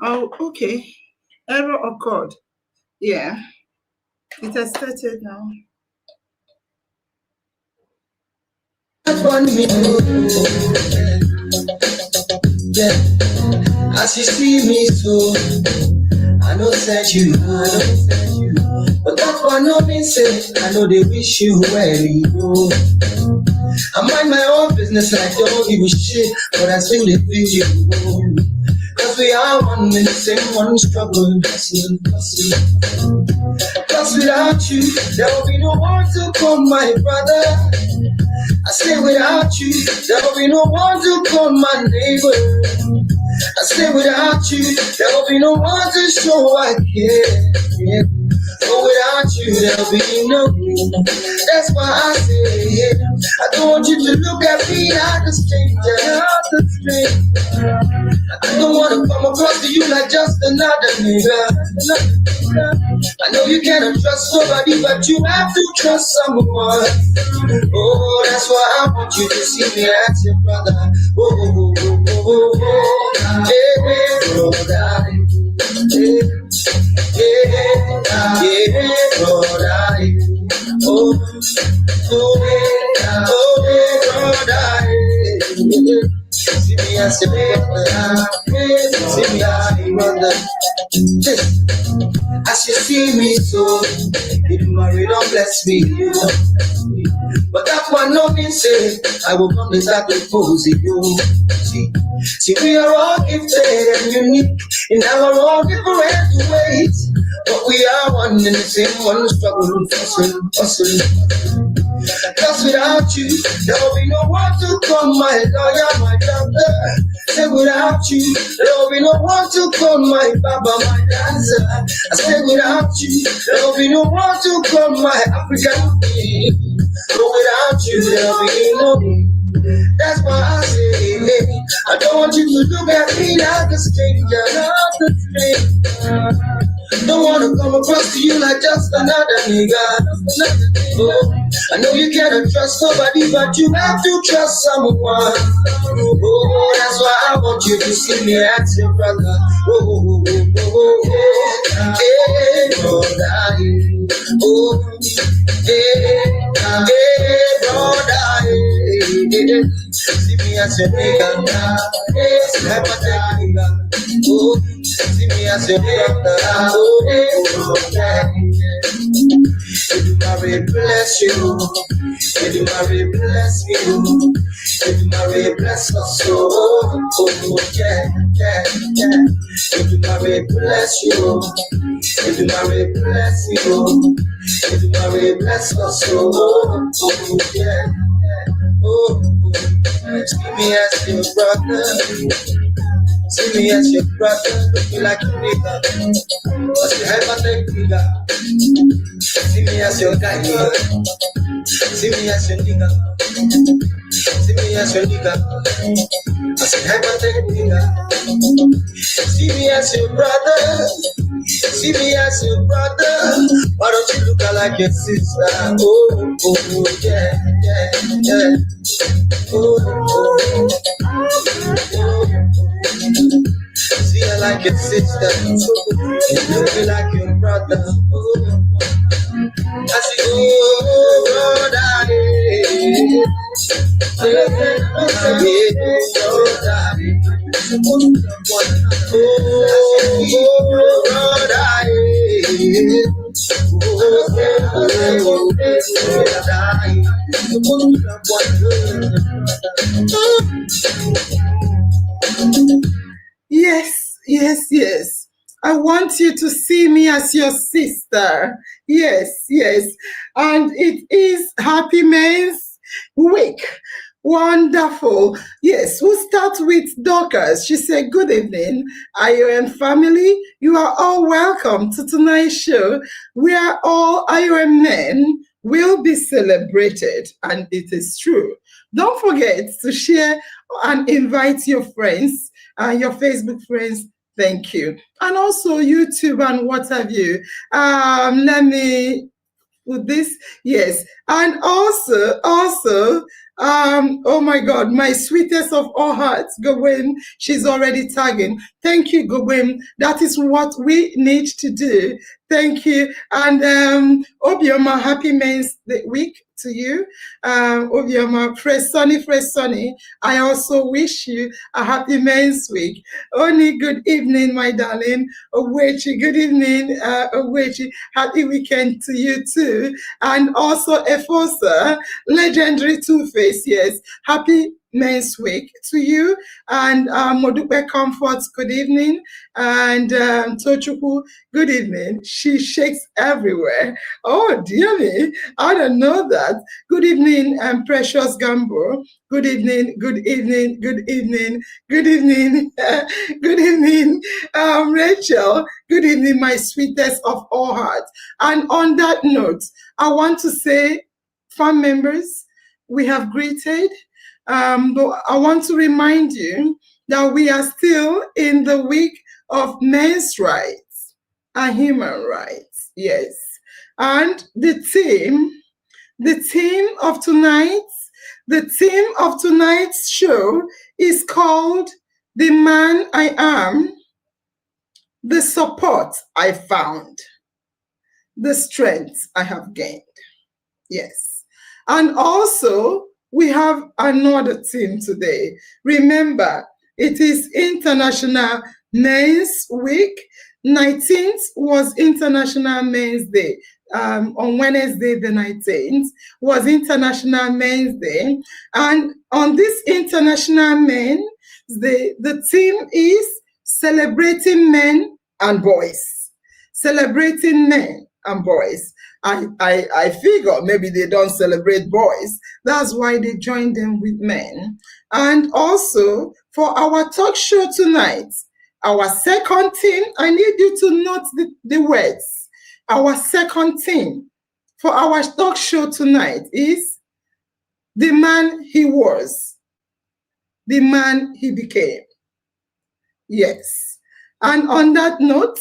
Oh, okay. Error occurred. Yeah, it has started now. Yeah, as you see me so, I know said you, but that one no mean say, I know they wish you well, I mind my own business and I don't give a shit, but I still feel you. Cause we are one in the same one struggle, hustling, hustling. Cause without you, there will be no one to call my brother. I say without you, there will be no one to call my neighbor. I say without you, there will be no one to show I care. Yeah. But without you, there'll be no me. That's why I say, I don't want you to look at me like a stranger. Not a stranger. I don't want to come across to you like just another nigga. I know you cannot trust nobody, but you have to trust someone. Oh, that's why I want you to see me as your brother. Oh, oh, oh, oh, oh, oh. Hey, brother. Hey, brother. Oh, brother. See me as your brother. See me as your brother. As you see me so, if married, don't bless me. But that one no mean say I will promise that will pose you. See, we are all gifted and unique in our own different ways. But we are one in the same one struggle, hustling. Cause without you, there will be no one to call my lawyer, my doctor. Say without you, there will be no one to call my baba, my dancer. I say without you, there will be no one to call my African queen. But without you, there will be no me. That's why I say, hey, I don't want you to look at me like a stranger, not a stranger. Don't wanna come across to you like just another nigga. Oh, I know you cannot trust nobody, but you have to trust someone. Oh, that's why I want you to see me as your brother. Oh, hey, brother. Oh, hey, brother. See me as your nigga. See my nigga. Oh, see me as your brother. Oh, Marry bless you, Marry bless you, Marry bless us so. Oh yeah, yeah, yeah. Marry bless you, Marry bless you, Marry bless us so. Oh yeah, yeah. Oh, see me as your brother. See me as your brother, look me like a nigga. Cause you have a neck, nigga. See me as your guy, nigga. See me as your nigga. See me as your nigga. I said, have a neck, nigga. See me as your brother. See me as your brother. Why don't you look like your sister? Oh, oh, oh, yeah, yeah, yeah. Oh, oh, oh. See her like your sister, and look me like your brother. I see, oh, brother, Yes, yes, yes. I want you to see me as your sister. Yes, yes. And it is Happy Men's Week. Wonderful. Yes, we'll start with Dorcas. She said, good evening, IOM family. You are all welcome to tonight's show, where all IOM men will be celebrated. And it is true. Don't forget to share and invite your friends, your Facebook friends. Thank you. And also YouTube and what have you. Let me with this, yes, and also Oh my God, my sweetest of all hearts, Gwen, she's already tagging. Thank you, Gwen. That is what we need to do. Thank you. And Obioma, happy Men's Week to you. Obioma, fresh sunny. I also wish you a happy Men's Week. Oni, good evening, my darling. Owechi, good evening, Owechi. Happy weekend to you too. And also Efosa, legendary Two-Face, yes. Happy Men's Week to you. And Modupe Comforts, good evening. And Tochukwu, good evening. She shakes everywhere. Oh, dear me. I don't know that. Good evening, Precious Gambo. Good evening, good evening, good evening, good evening, good evening, Rachel. Good evening, my sweetest of all hearts. And on that note, I want to say, farm members, we have greeted, but I want to remind you that we are still in the week of men's rights and human rights. Yes. And the theme of tonight's show is called The Man I Am, the support I found, the strength I have gained. Yes. And also, we have another theme today. Remember, it is International Men's Week. 19th was International Men's Day. On Wednesday, the 19th, was International Men's Day. And on this International Men's Day, the theme is celebrating men and boys. Celebrating men and boys. I figure maybe they don't celebrate boys. That's why they join them with men. And also, for our talk show tonight, our second theme, I need you to note the words. Our second theme for our talk show tonight is the man he was, the man he became. Yes. And on that note,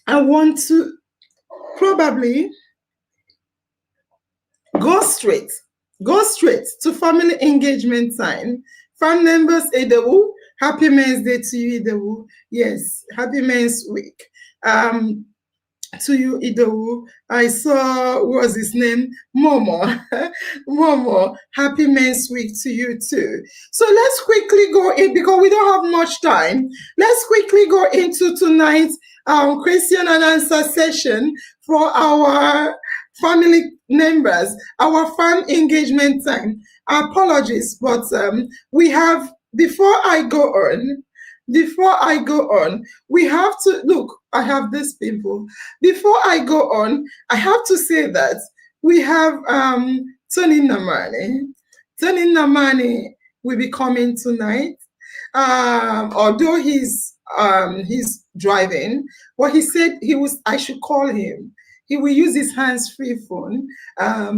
I want to probably go straight to family engagement time. Fam members, Edewu, happy Men's Day to you, Edewu. Yes, happy Men's Week. To you, Idowu. I saw, what was his name? Momo. Momo, happy Men's Week to you too. So let's quickly go in, because we don't have much time. Let's quickly go into tonight's question and answer session for our family members, our farm engagement time. Apologies, but we have, before I go on, we have to, look, I have this people. Before I go on, I have to say that we have Tony Namani. Tony Namani will be coming tonight. Although he's driving, but he said I should call him. He will use his hands-free phone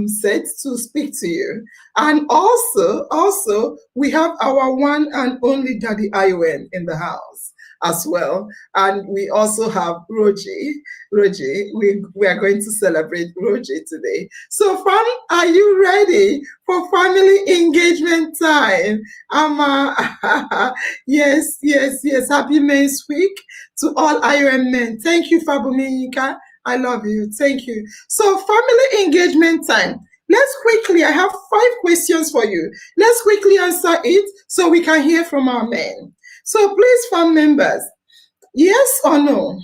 set to speak to you. And also, we have our one and only Daddy Iwen in the house as well. And we also have ROTJI. We are going to celebrate ROTJI today. So, fam, are you ready for family engagement time? Yes. Happy Men's Week to all Iron men. Thank you, Fabuminika. I love you. Thank you. So, family engagement time. Let's quickly, I have 5 questions for you. Let's quickly answer it so we can hear from our men. So, please, fam members, yes or no?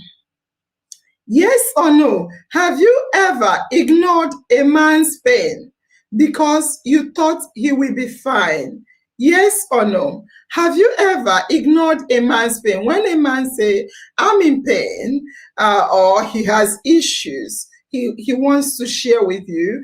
Yes or no? Have you ever ignored a man's pain because you thought he will be fine? Yes or no? Have you ever ignored a man's pain? When a man say, I'm in pain, or he has issues, he wants to share with you,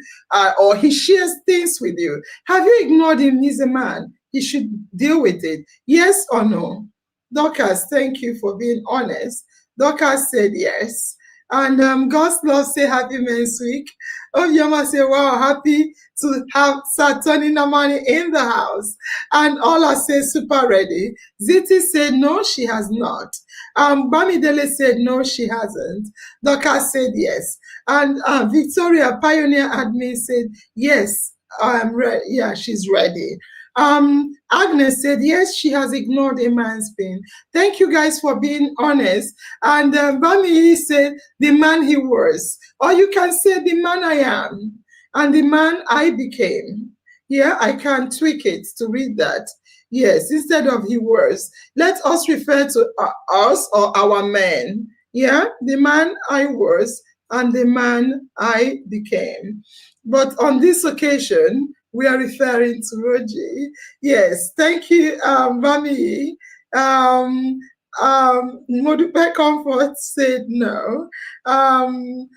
or he shares things with you, have you ignored him? He's a man. He should deal with it. Yes or no? Dorcas, thank you for being honest. Dorcas said yes. And God's love say happy Men's Week. Obioma say, wow, happy to have Saturn in the money in the house. And Ola says super ready. Ziti said no, she has not. Bamidele said no, she hasn't. Dorcas said yes. And Victoria, Pioneer Admin, said yes, I'm ready. Yeah, she's ready. Agnes said, yes, she has ignored a man's pain. Thank you guys for being honest. And Bami said, the man he was. Or you can say, the man I am and the man I became. Yeah, I can tweak it to read that. Yes, instead of he was. Let us refer to us or our men. Yeah, the man I was and the man I became. But on this occasion, we are referring to ROTJI. Yes, thank you, Bami. Um, Modupe Comfort said no. Angela,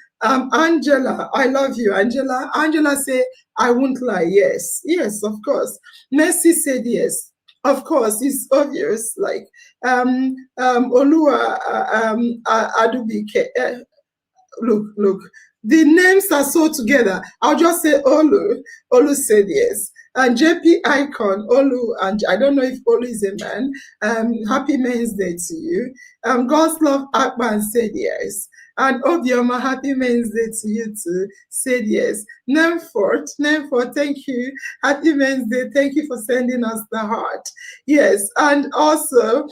I love you, Angela. Angela said, I won't lie. Yes, yes, of course. Mercy said yes. Of course, it's obvious. Like Olua Adubike, look. The names are so together. I'll just say Olu. Olu said yes. And JP Icon, Olu, and I don't know if Olu is a man. Happy Men's Day to you. God's Love Akban said yes. And Obioma, happy Men's Day to you too, said yes. Nemfort, thank you. Happy Men's Day. Thank you for sending us the heart. Yes. And also,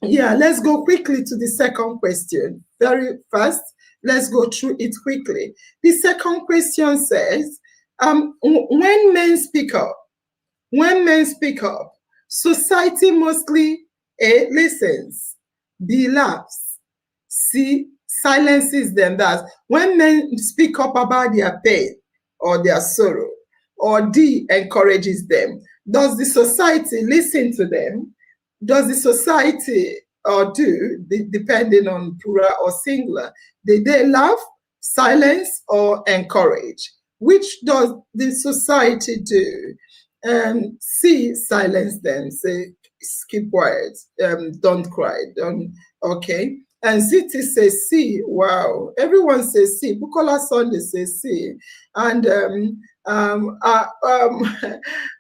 yeah, let's go quickly to the second question. Very fast. Let's go through it quickly. The second question says, when men speak up, society mostly A, listens, B, laughs, C, silences them. That's when men speak up about their pain or their sorrow, or D, encourages them. Does the society listen to them? Does the society or do, depending on plural or singular, did they laugh, silence, or encourage? Which does the society do? C, silence them, say, keep quiet, don't cry, don't, okay. And Ziti says C, wow. Everyone says C. Bukola Sunday says C. And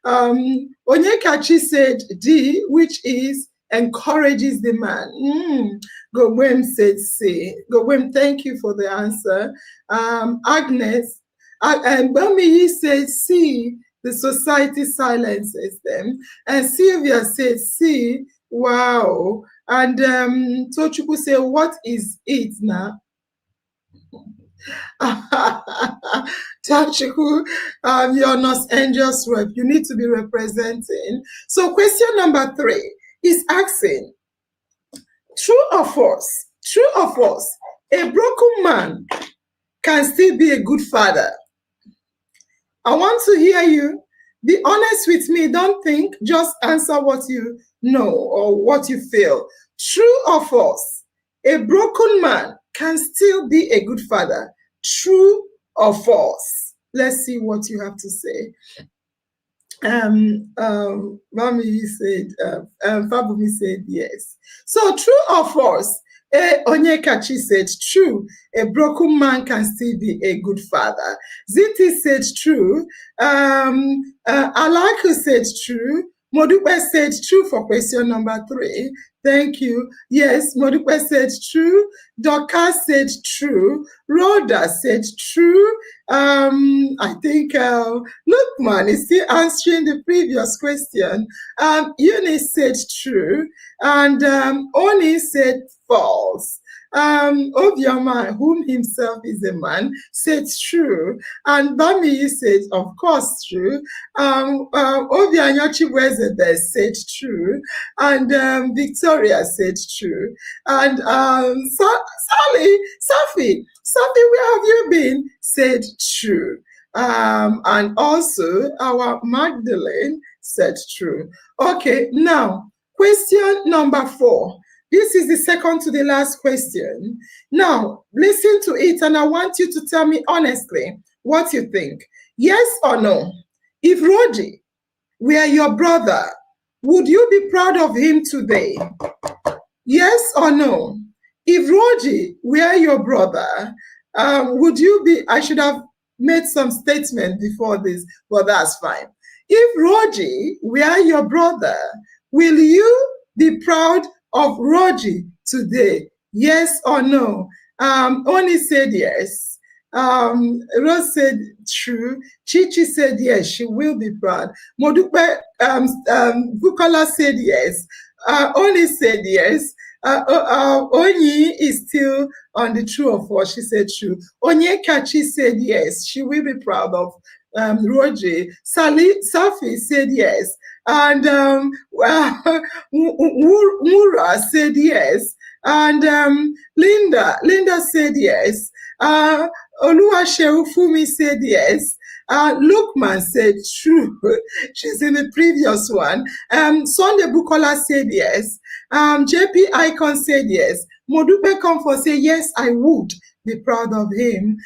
Onyekachi said D, which is encourages the man. Gowem said C. Gowem, thank you for the answer. Agnes, and Bamiyi said C, the society silences them. And Sylvia said C, wow. And Tochukwu said, what is it now? Tochukwu, you're Los Angeles rep. You need to be representing. So question number 3 is asking, true or false? True or false? A broken man can still be a good father. I want to hear you. Be honest with me. Don't think. Just answer what you know or what you feel. True or false? A broken man can still be a good father. True or false? Let's see what you have to say. Mami said, Fabumi said yes. So true or false? Onyekachi said true. A broken man can still be a good father. Ziti said true. Alaku said true. Modupe said true for question number 3. Thank you. Yes, Modupe said true. Doka said true. Rhoda said true. I think Lookman is still answering the previous question. Eunice said true. And Oni said false. Obioma, whom himself is a man, said true. And Bami said, of course, true. Obianyochi Wezebe said true. And Victoria said true. And Safi, where have you been? Said true. And also our Magdalene said true. Okay, now, question number 4. This is the second to the last question. Now, listen to it, and I want you to tell me honestly what you think. Yes or no? If ROTJI were your brother, would you be proud of him today? Yes or no? If ROTJI were your brother, would you be, I should have made some statement before this, but that's fine. If ROTJI were your brother, will you be proud of ROTJI today? Yes or no? Oni said yes. Rose said true. Chichi said yes, she will be proud. Modupe Bukola said yes. Oni said yes. Onyi is still on the true or false. She said true. Onyekachi said yes, she will be proud of ROTJI. Safi said yes. And Mura said yes. And Linda said yes. Oluwaseun said yes. Lukman said true. She's in the previous one. Sunday Bukola said yes. JP Icon said yes. Modupe Comfort said yes, I would be proud of him.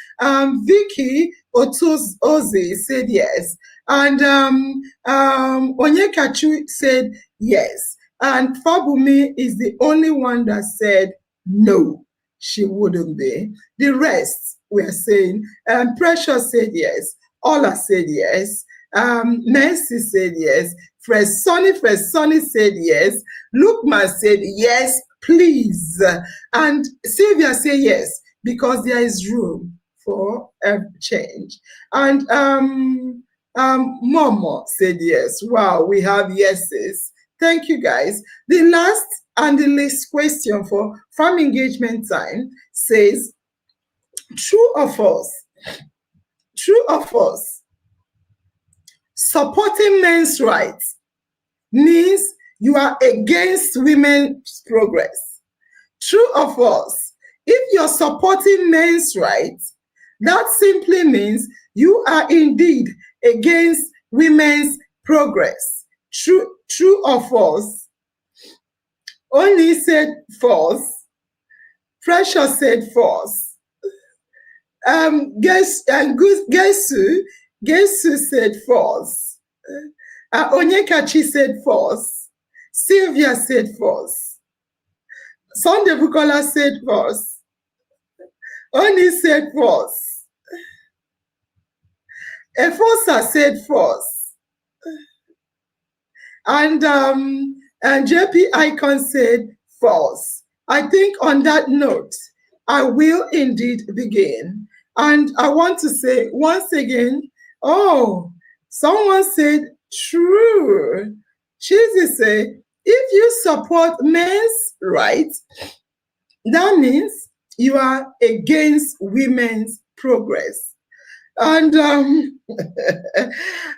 Vicky Oze said yes. And Onyekachu said yes. And Fabumi is the only one that said no, she wouldn't be. The rest were saying, Precious said yes. Ola said yes. Nancy said yes. Fresh Sonny said yes. Lukman said yes, please. And Sylvia said yes, because there is room for change. And Momo said yes. Wow, we have yeses. Thank you, guys. The last and the least question for farm engagement time says, true or false? True or false? Supporting men's rights means you are against women's progress. True or false? If you're supporting men's rights, that simply means you are indeed against women's progress. True or false? Only said false. Precious said false. Gesu said false. Onyekachi said false. Sylvia said false. Sunday Bukola said false. Oni said false. Efosa said false. And JP Icon said false. I think on that note, I will indeed begin. And I want to say once again, oh, someone said true. Cheesy said, if you support men's rights, that means you are against women's progress. And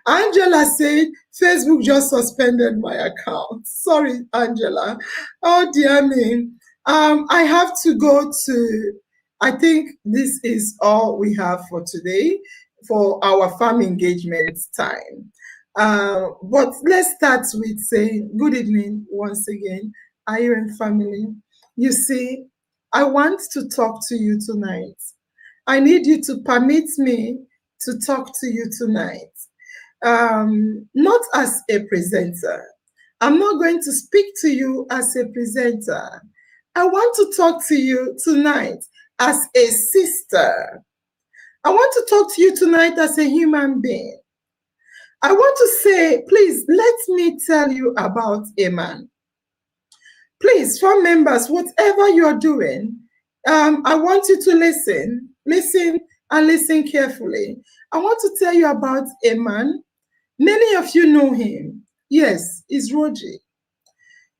Angela said, Facebook just suspended my account. Sorry, Angela. Oh, dear me. I have to go to, I think this is all we have for today for our farm engagement time. But let's start with saying good evening once again, Iron family. You see, I want to talk to you tonight. I need you to permit me to talk to you tonight. Not as a presenter. I'm not going to speak to you as a presenter. I want to talk to you tonight as a sister. I want to talk to you tonight as a human being. I want to say, please, let me tell you about a man. Please, farm members, whatever you're doing, I want you to listen and listen carefully. I want to tell you about a man. Many of you know him. Yes, it's ROTJI.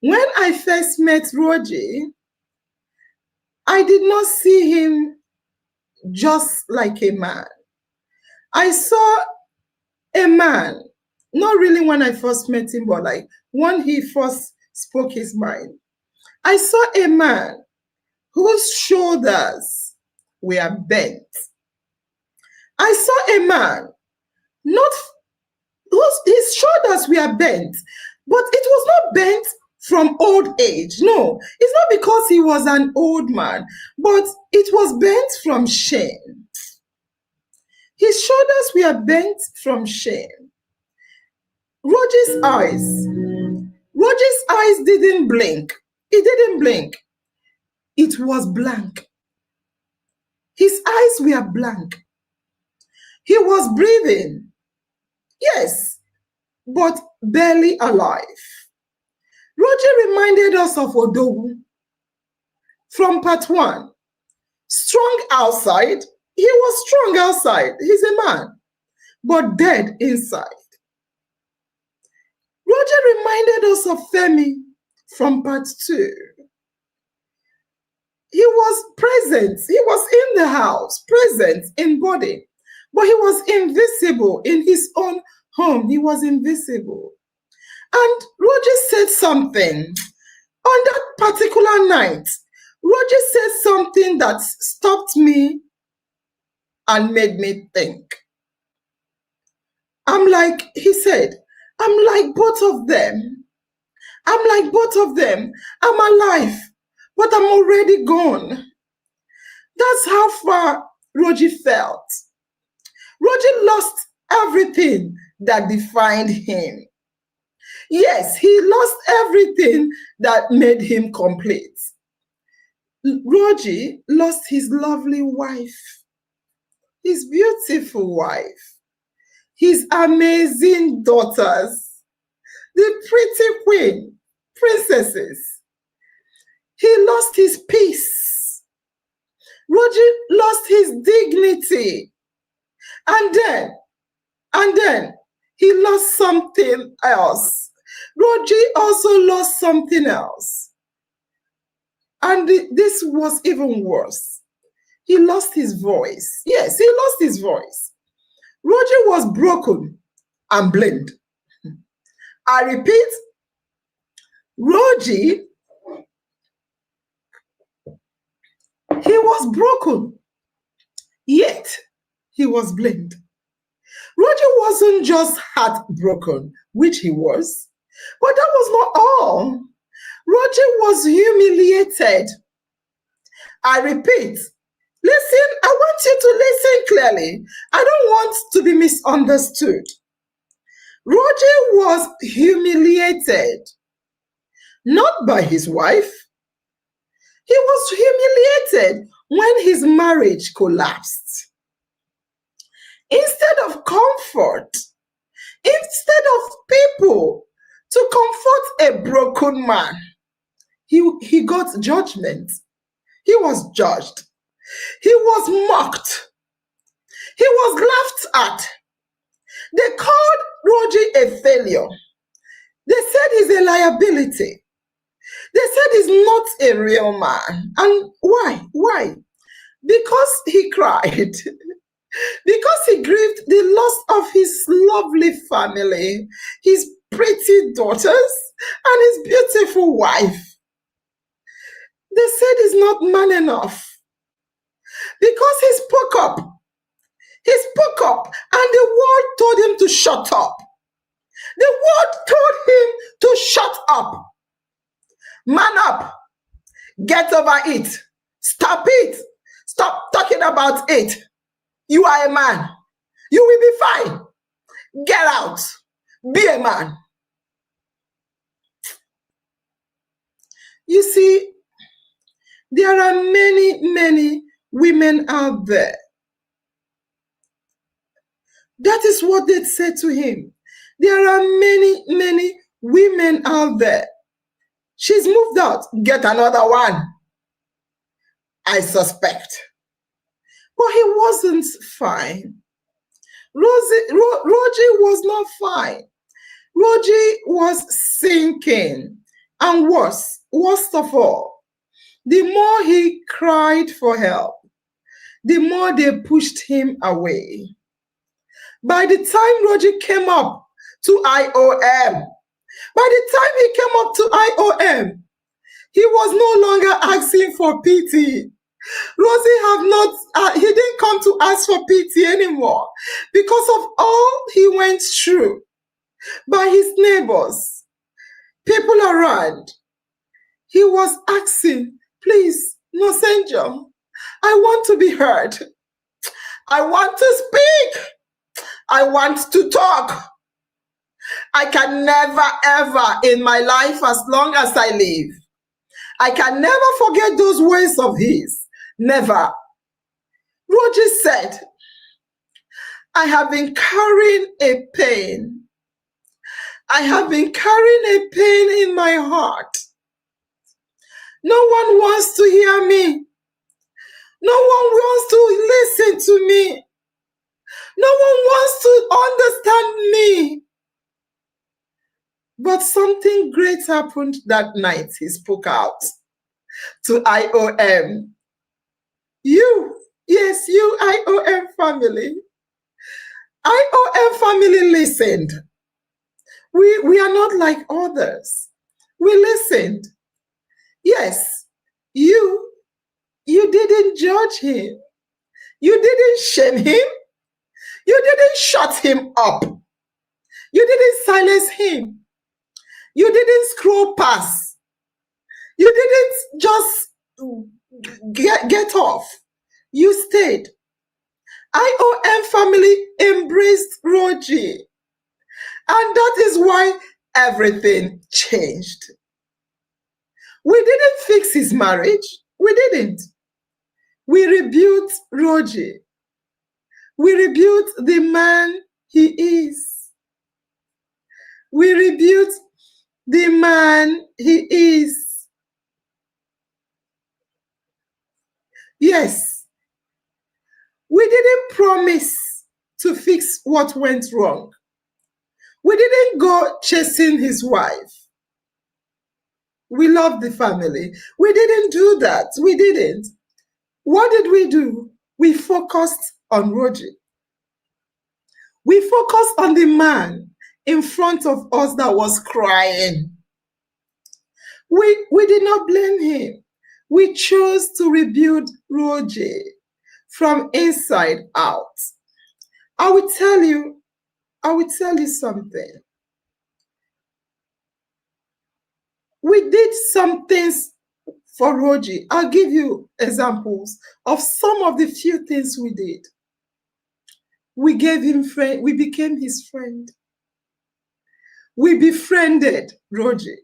When I first met ROTJI, I did not see him just like a man. I saw a man, not really when I first met him, but like when he first spoke his mind. I saw a man whose shoulders were bent. I saw a man, not whose his shoulders were bent, but it was not bent from old age. No, it's not because he was an old man, but it was bent from shame. His shoulders were bent from shame. ROTJI's eyes didn't blink. It didn't blink. It was blank. His eyes were blank. He was breathing. Yes, but barely alive. ROTJI reminded us of Odogu from part 1. Strong outside, He was strong outside. He's a man, but dead inside. Roger reminded us of Femi from part 2. He was present. He was in the house, present in body, but he was invisible in his own home. He was invisible. And Roger said something on that particular night. Roger said something that stopped me and made me think. He said, I'm like both of them. I'm like both of them. I'm alive, but I'm already gone. That's how far Roger felt. Roger lost everything that defined him. Yes, he lost everything that made him complete. Roger lost his lovely wife, his beautiful wife, his amazing daughters, the pretty queen, princesses. He lost his peace. Roger lost his dignity. And then he lost something else. Roger also lost something else. And this was even worse. He lost his voice. Yes, he lost his voice. Roger was broken and blamed. I repeat, Roger, he was broken, yet he was blamed. Roger wasn't just heartbroken, which he was, but that was not all. Roger was humiliated. I repeat, listen, I want you to listen clearly. I don't want to be misunderstood. Roger was humiliated, not by his wife. He was humiliated when his marriage collapsed. Instead of comfort, instead of people to comfort a broken man, he got judgment. He was judged. He was mocked. He was laughed at. They called Roger a failure. They said he's a liability. They said he's not a real man. And why? Why? Because he cried. Because he grieved the loss of his lovely family, his pretty daughters, and his beautiful wife. They said he's not man enough. Because he spoke up. He spoke up, and the world told him to shut up. The world told him to shut up. Man up. Get over it. Stop it. Stop talking about it. You are a man. You will be fine. Get out. Be a man. You see, there are many women out there. That is what they said to him. There are many women out there. She's moved out. Get another one. I suspect. But he wasn't fine. Roger was not fine. Roger was sinking. And worst of all, the more he cried for help, the more they pushed him away. By the time Roger came up to IOM, he was no longer asking for pity. He didn't come to ask for pity anymore because of all he went through by his neighbors, people around. He was asking, please, Nosenjo, I want to be heard. I want to speak. I want to talk. I can never, ever in my life, as long as I live, I can never forget those words of his. Never. Roger said, I have been carrying a pain. I have been carrying a pain in my heart. No one wants to hear me. No one wants to listen to me. No one wants to understand me. But something great happened that night. He spoke out to IOM. You, yes, you, IOM family. IOM family listened. We are not like others. We listened. Yes, you didn't judge him. You didn't shame him. You didn't shut him up. You didn't silence him. You didn't scroll past. You didn't just get off. You stayed. IOM family embraced ROTJI. And that is why everything changed. We didn't fix his marriage. We didn't. We rebuilt ROTJI. We rebuilt the man he is. We rebuilt the man he is. Yes. We didn't promise to fix what went wrong. We didn't go chasing his wife. We loved the family. We didn't do that. We didn't. What did we do? We focused on ROTJI. We focused on the man in front of us that was crying. We did not blame him. We chose to rebuild ROTJI from inside out. I will tell you something. We did some things for ROTJI. I'll give you examples of some of the few things we did. We gave him friend. We became his friend. We befriended ROTJI.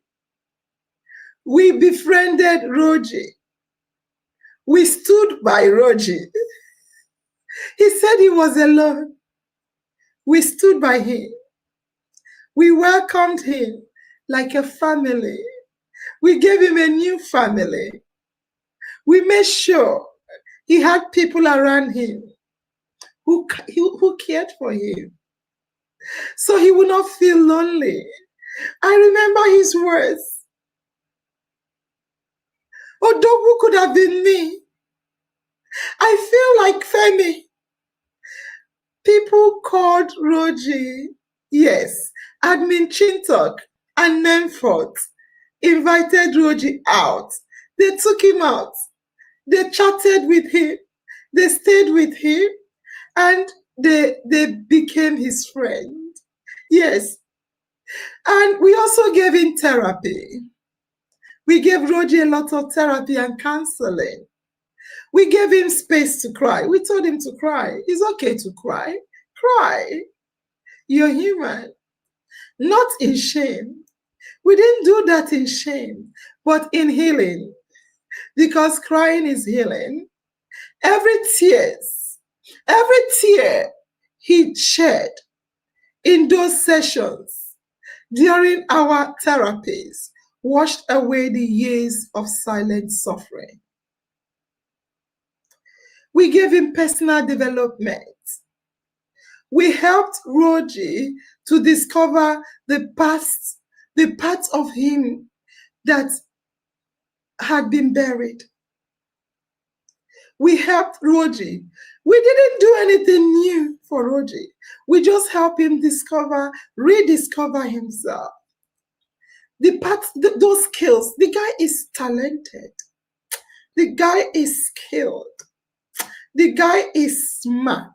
We befriended ROTJI. We stood by ROTJI. He said he was alone. We stood by him. We welcomed him like a family. We gave him a new family. We made sure he had people around him who cared for him, so he would not feel lonely. I remember his words. Odogu could have been me. I feel like Femi. People called ROTJI, yes, Admin Chintok and Nemfort invited ROTJI out. They took him out. They chatted with him. They stayed with him. And they became his friend. Yes. And we also gave him therapy. We gave ROTJI a lot of therapy and counseling. We gave him space to cry. We told him to cry. It's okay to cry. Cry. You're human. Not in shame. We didn't do that in shame, but in healing. Because crying is healing. Every tear he shed in those sessions during our therapies washed away the years of silent suffering. We gave him personal development. We helped ROTJI to discover the parts of him that had been buried. We helped ROTJI. We didn't do anything new for ROTJI. We just helped him rediscover himself. Those skills, the guy is talented. The guy is skilled. The guy is smart.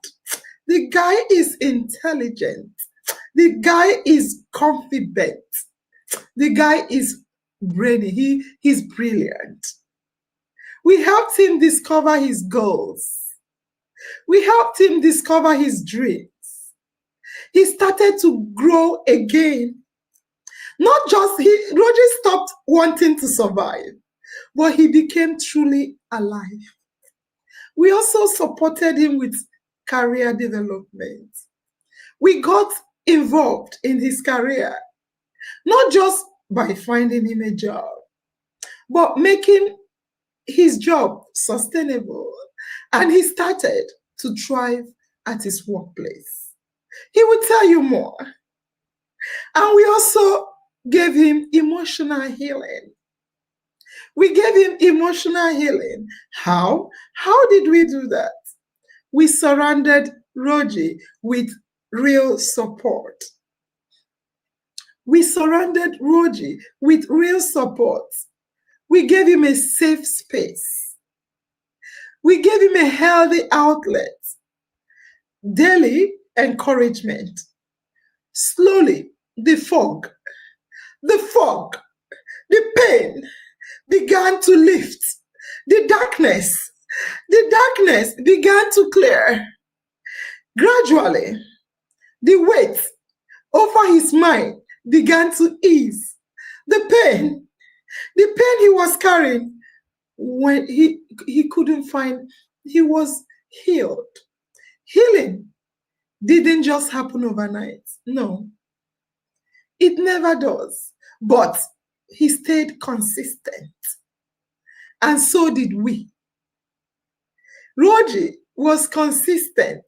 The guy is intelligent. The guy is confident. The guy is brainy. He's brilliant. We helped him discover his goals. We helped him discover his dreams. He started to grow again. Not just ROTJI stopped wanting to survive, but he became truly alive. We also supported him with career development. We got involved in his career, not just by finding him a job, but making his job sustainable, and he started to thrive at his workplace. He will tell you more. And we also gave him emotional healing. We gave him emotional healing. How? How did we do that? We surrounded ROTJI with real support. We surrounded ROTJI with real support. We gave him a safe space. We gave him a healthy outlet. Daily encouragement. Slowly, the fog, the pain began to lift. The darkness began to clear. Gradually, the weight over his mind began to ease. The pain he was carrying, when he couldn't find, he was healed. Healing didn't just happen overnight. No, it never does. But he stayed consistent. And so did we. ROTJI was consistent,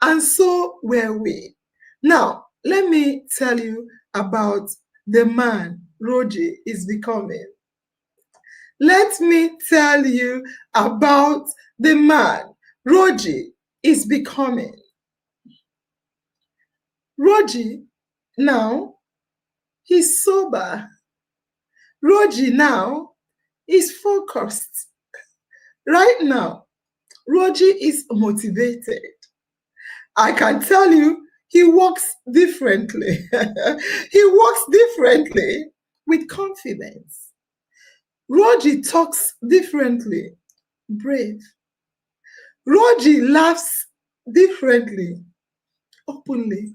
and so were we. Now, let me tell you about the man ROTJI is becoming. Let me tell you about the man ROTJI is becoming. ROTJI now, he's sober. ROTJI now is focused. Right now, ROTJI is motivated. I can tell you, he walks differently. He walks differently with confidence. ROTJI talks differently, brave. ROTJI laughs differently, openly.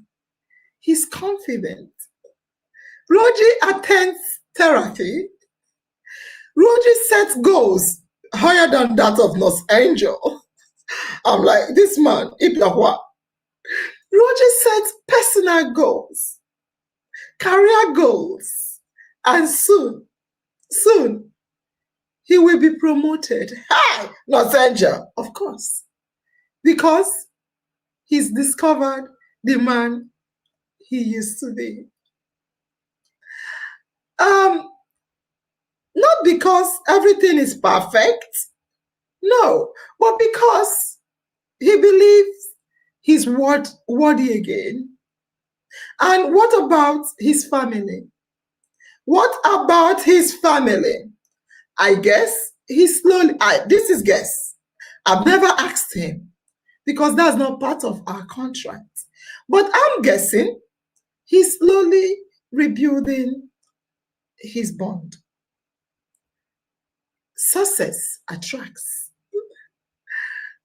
He's confident. ROTJI attends therapy. ROTJI sets goals higher than that of Nurse Angel. I'm like, this man, Ipiahua. ROTJI sets personal goals, career goals, and soon, he will be promoted. Hi, Nurse Angel, of course, because he's discovered the man he used to be. Not because everything is perfect, no, but because he believes he's worthy again. And what about his family? What about his family? I guess he slowly, this is guess. I've never asked him because that's not part of our contract. But I'm guessing he's slowly rebuilding his bond. Success attracts.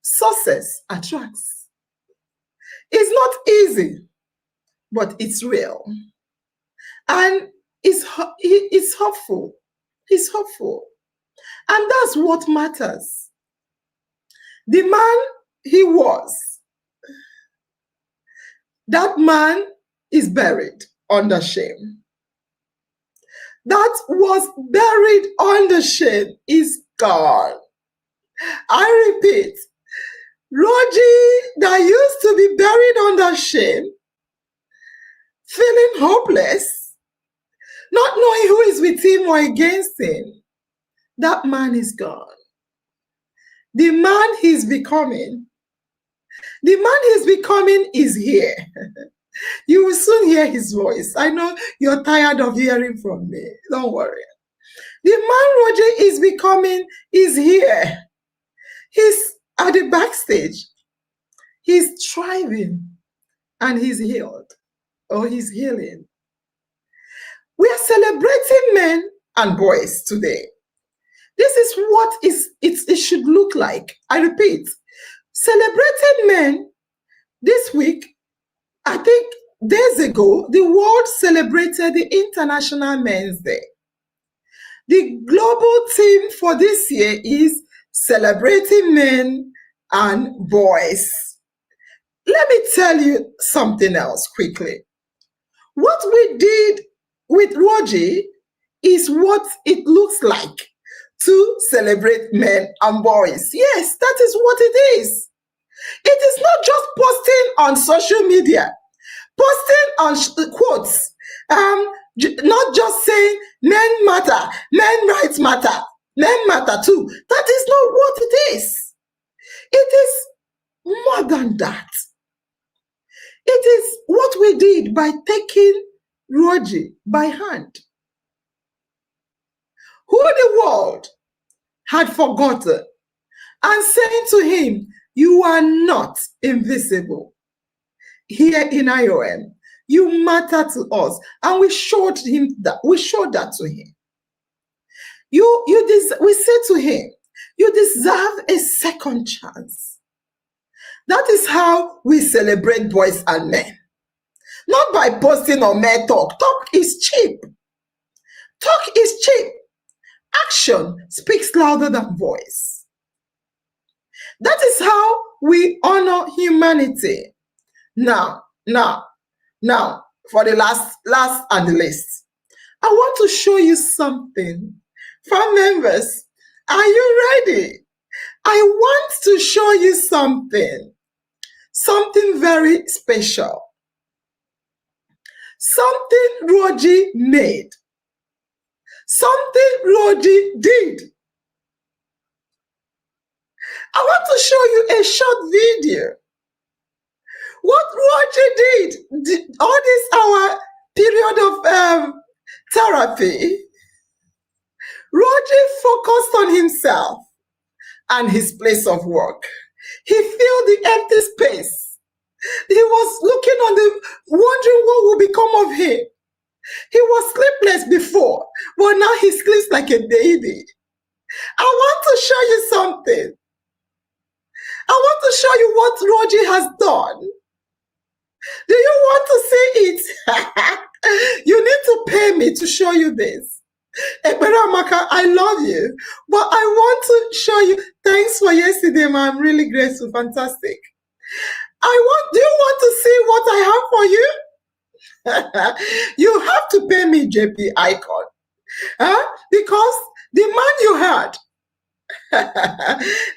Success attracts. It's not easy, but it's real. And it's hopeful. It's hopeful. And that's what matters. The man he was, that man is buried under shame. That was buried under shame is gone. I repeat, ROTJI that used to be buried under shame, feeling hopeless, not knowing who is with him or against him, that man is gone. The man he's becoming is here. You will soon hear his voice. I know you're tired of hearing from me. Don't worry. The man ROTJI is becoming is here. He's at the backstage. He's thriving and he's healed, or he's healing. We are celebrating men and boys today. This is what it should look like. I repeat, celebrating men. This week, I think days ago, the world celebrated the International Men's Day. The global theme for this year is celebrating men and boys. Let me tell you something else quickly. What we did with ROTJI is what it looks like to celebrate men and boys. Yes, that is what it is. It is not just posting on social media, posting on quotes, not just saying men matter, men rights matter, men matter too. That is not what it is. It is more than that. It is what we did by taking ROTJI by hand, who the world had forgotten, and saying to him, you are not invisible here in IOM. You matter to us. And we showed him that. We showed that to him. We said to him, you deserve a second chance. That is how we celebrate boys and men. Not by posting on men talk. Talk is cheap. Talk is cheap. Action speaks louder than voice. That is how we honor humanity. Now, for the last and the least, I want to show you something. Farm members, are you ready? I want to show you something very special. Something ROTJI made. Something ROTJI did. I want to show you a short video. What ROTJI did all this our period of therapy, ROTJI focused on himself and his place of work. He filled the empty space. He was looking on wondering what will become of him. He was sleepless before, but now he sleeps like a baby. I want to show you something. I want to show you what ROTJI has done. Do you want to see it? You need to pay me to show you this. Ekperamaka, I love you, but I want to show you. Thanks for yesterday, ma. I'm really grateful. Fantastic. Do you want to see what I have for you? You have to pay me, JP Icon. Because the man you had,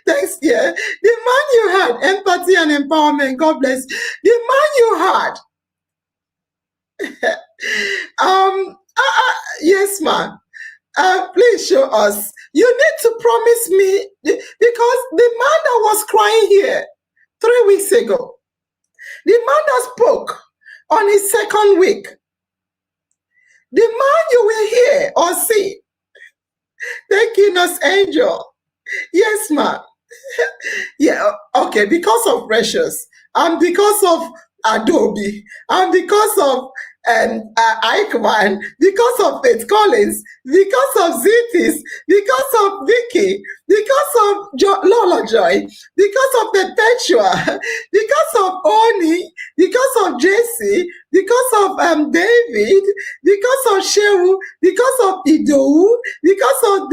thanks, yeah. The man you had, empathy and empowerment, God bless. The man you had, yes, ma'am. Please show us. You need to promise me, because the man that was crying here 3 weeks ago, the man that spoke on his second week, the man you will hear or see, thank you, Nurse Angel. Yes, ma'am. Yeah, okay, because of Precious, and because of Adobe, and because of Eichmann, because of Faith Collins, because of Zitis, because of Vicky, because of Lola Joy, because of Perpetua, because of Oni, because of Jesse, because of David, because of Shehu, because of Idou, because of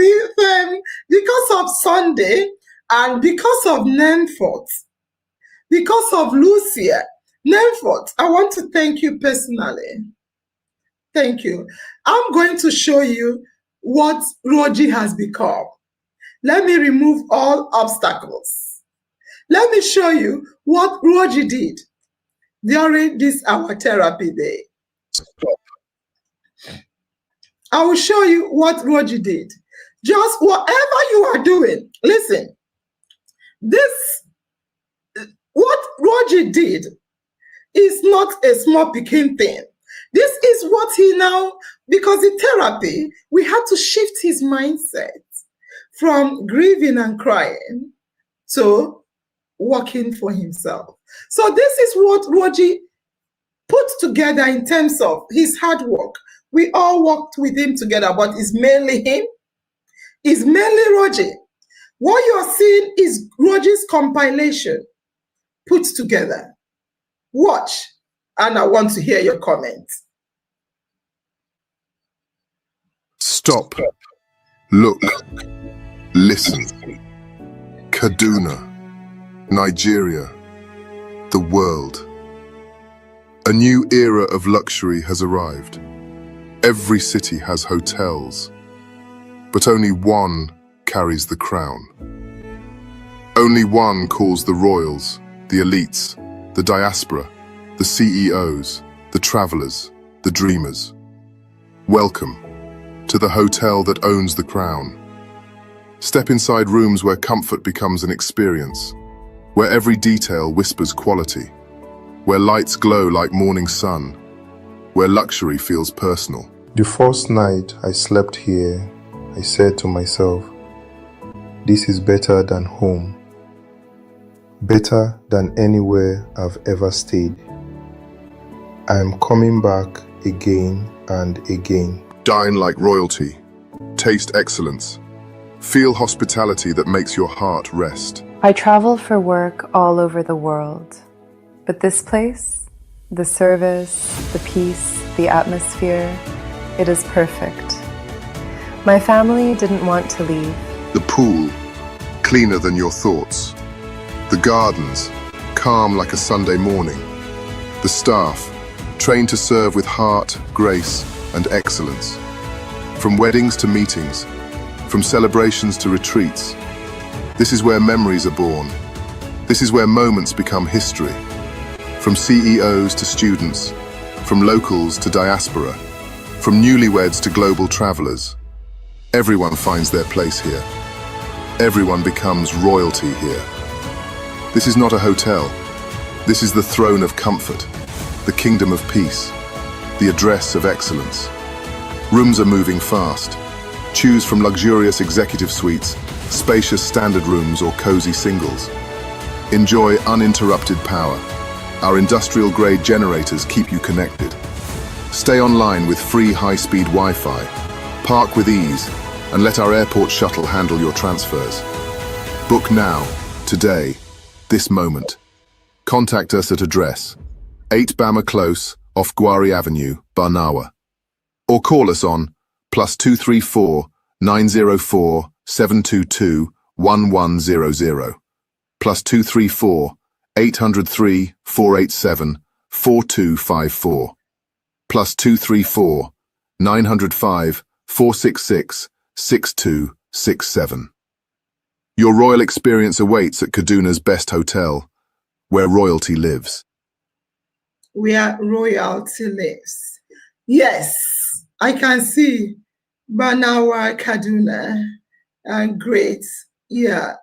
because of Sunday, and because of Nemfort, because of Lucia. Nemfort, I want to thank you personally. Thank you. I'm going to show you what ROTJI has become. Let me remove all obstacles. Let me show you what ROTJI did during this our therapy day. I will show you what ROTJI did. Just whatever you are doing, listen, what ROTJI did is not a small picking thing. This is what he now, because in therapy, we had to shift his mindset from grieving and crying to working for himself. So this is what ROTJI put together in terms of his hard work. We all worked with him together, but it's mainly him. It's mainly ROTJI. What you're seeing is ROTJI's compilation put together. Watch, and I want to hear your comments. Stop. Look. Listen. Kaduna. Nigeria. The world. A new era of luxury has arrived. Every city has hotels, but only one carries the crown. Only one calls the royals, the elites, the diaspora, the CEOs, the travelers, the dreamers. Welcome to the hotel that owns the crown. Step inside rooms where comfort becomes an experience, where every detail whispers quality, where lights glow like morning sun, where luxury feels personal. The first night I slept here, I said to myself, this is better than home, better than anywhere I've ever stayed. I am coming back again and again. Dine like royalty, taste excellence, feel hospitality that makes your heart rest. I travel for work all over the world, but this place, the service, the peace, the atmosphere, it is perfect. My family didn't want to leave. The pool, cleaner than your thoughts. The gardens, calm like a Sunday morning. The staff, trained to serve with heart, grace, and excellence. From weddings to meetings, from celebrations to retreats, this is where memories are born. This is where moments become history. From CEOs to students, from locals to diaspora, from newlyweds to global travelers, everyone finds their place here. Everyone becomes royalty here. This is not a hotel. This is the throne of comfort, the kingdom of peace, the address of excellence. Rooms are moving fast. Choose from luxurious executive suites, spacious standard rooms, or cozy singles. Enjoy uninterrupted power. Our industrial-grade generators keep you connected. Stay online with free high-speed Wi-Fi. Park with ease, and let our airport shuttle handle your transfers. Book now, today, this moment. Contact us at address 8 Bama Close, off Gwari Avenue, Barnawa. Or call us on +234 904 722 1100, +234 803 487 4254, +234 905 466 6267. Your royal experience awaits at Kaduna's best hotel, where royalty lives. Where royalty lives. Yes, I can see Banawa, Kaduna. Great. Yeah.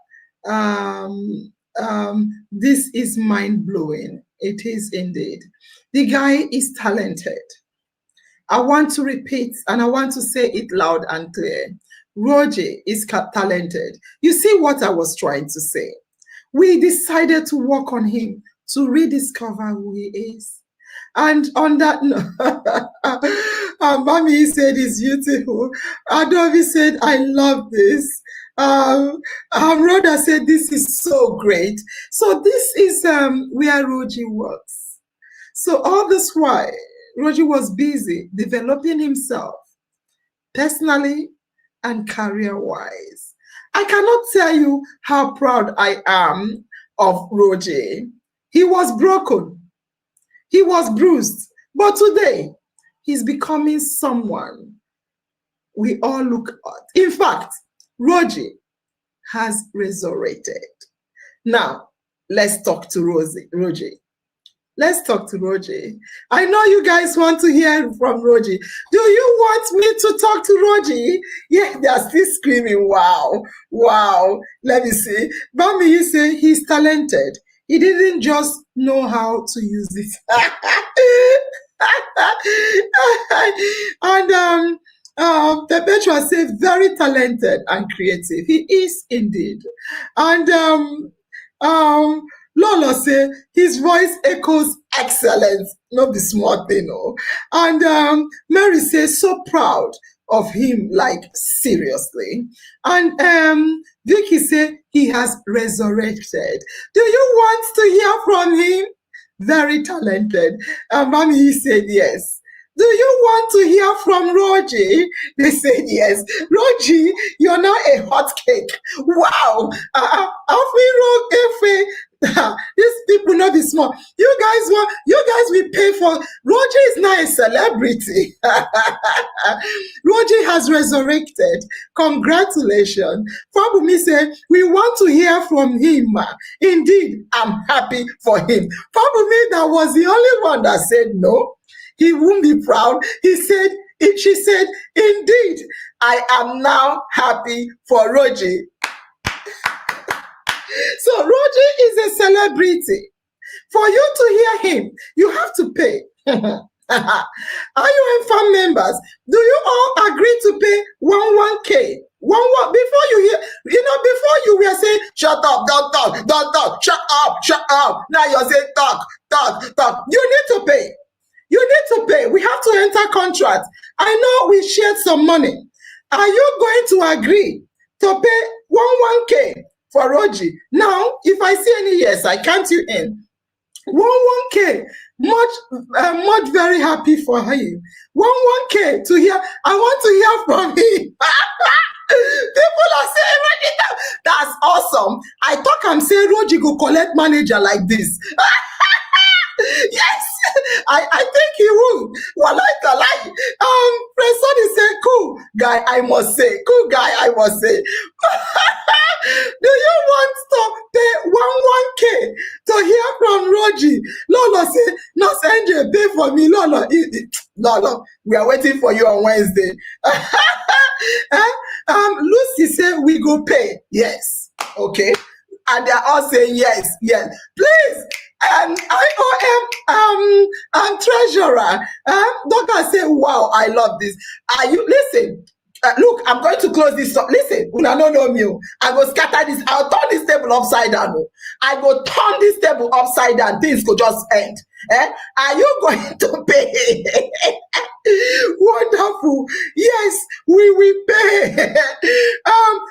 This is mind-blowing. It is indeed. The guy is talented. I want to repeat and I want to say it loud and clear. ROTJI is talented. You see what I was trying to say? We decided to work on him to rediscover who he is. And on that note, Mami said it's beautiful. Adobe said, I love this. Rhoda said, this is so great. So this is where ROTJI works. So all this while, ROTJI was busy developing himself personally and career-wise. I cannot tell you how proud I am of ROTJI. He was broken. He was bruised. But today, he's becoming someone we all look at. In fact, ROTJI has resurrected. Now, let's talk to ROTJI. Let's talk to ROTJI. I know you guys want to hear from ROTJI. Do you want me to talk to ROTJI? Yeah, they are still screaming, wow, wow. Let me see. Bami, you say he's talented. He didn't just know how to use it. And Perpetua said, very talented and creative. He is indeed. And Lola said, his voice echoes excellence, not the small thing. No. And Mary says, so proud of him, like seriously. And Vicky said, he has resurrected. Do you want to hear from him? Very talented. Mommy, he said yes. Do you want to hear from ROTJI? They said yes. ROTJI, you're now a hot cake. Wow. These people know this small. You guys will pay for. ROTJI is now a celebrity. ROTJI has resurrected. Congratulations. Fabumi said, we want to hear from him. Indeed, I'm happy for him. Fabumi, that was the only one that said no. He won't be proud. She said, indeed, I am now happy for ROTJI. So ROTJI is a celebrity. For you to hear him, you have to pay. Are you farm members? Do you all agree to pay 1K? Before you hear, before you were saying, shut up, don't talk, shut up. Now you're saying talk. You need to pay. You need to pay. We have to enter contract. I know we shared some money. Are you going to agree to pay 1K for ROTJI? Now, if I see any yes, I count you in. 1K, much very happy for him. 1K to hear. I want to hear from him. People are saying, that's awesome. I thought I'm saying ROTJI go collect manager like this. Yes, I think he will. Walai. Preston said, cool guy, I must say. Do you want to pay 1K to hear from ROTJI? Lolo say, no, Angel, pay for me. Lolo, we are waiting for you on Wednesday. Lucy said, we go pay. Yes, okay. And they're all saying yes. Please. I'm treasurer. Doctor say, wow, I love this. Listen? Look, I'm going to close this up. Listen, una no know me. I go scatter this. I'll turn this table upside down. I go turn this table upside down. Things could just end. Are you going to pay? Wonderful. Yes, we will pay.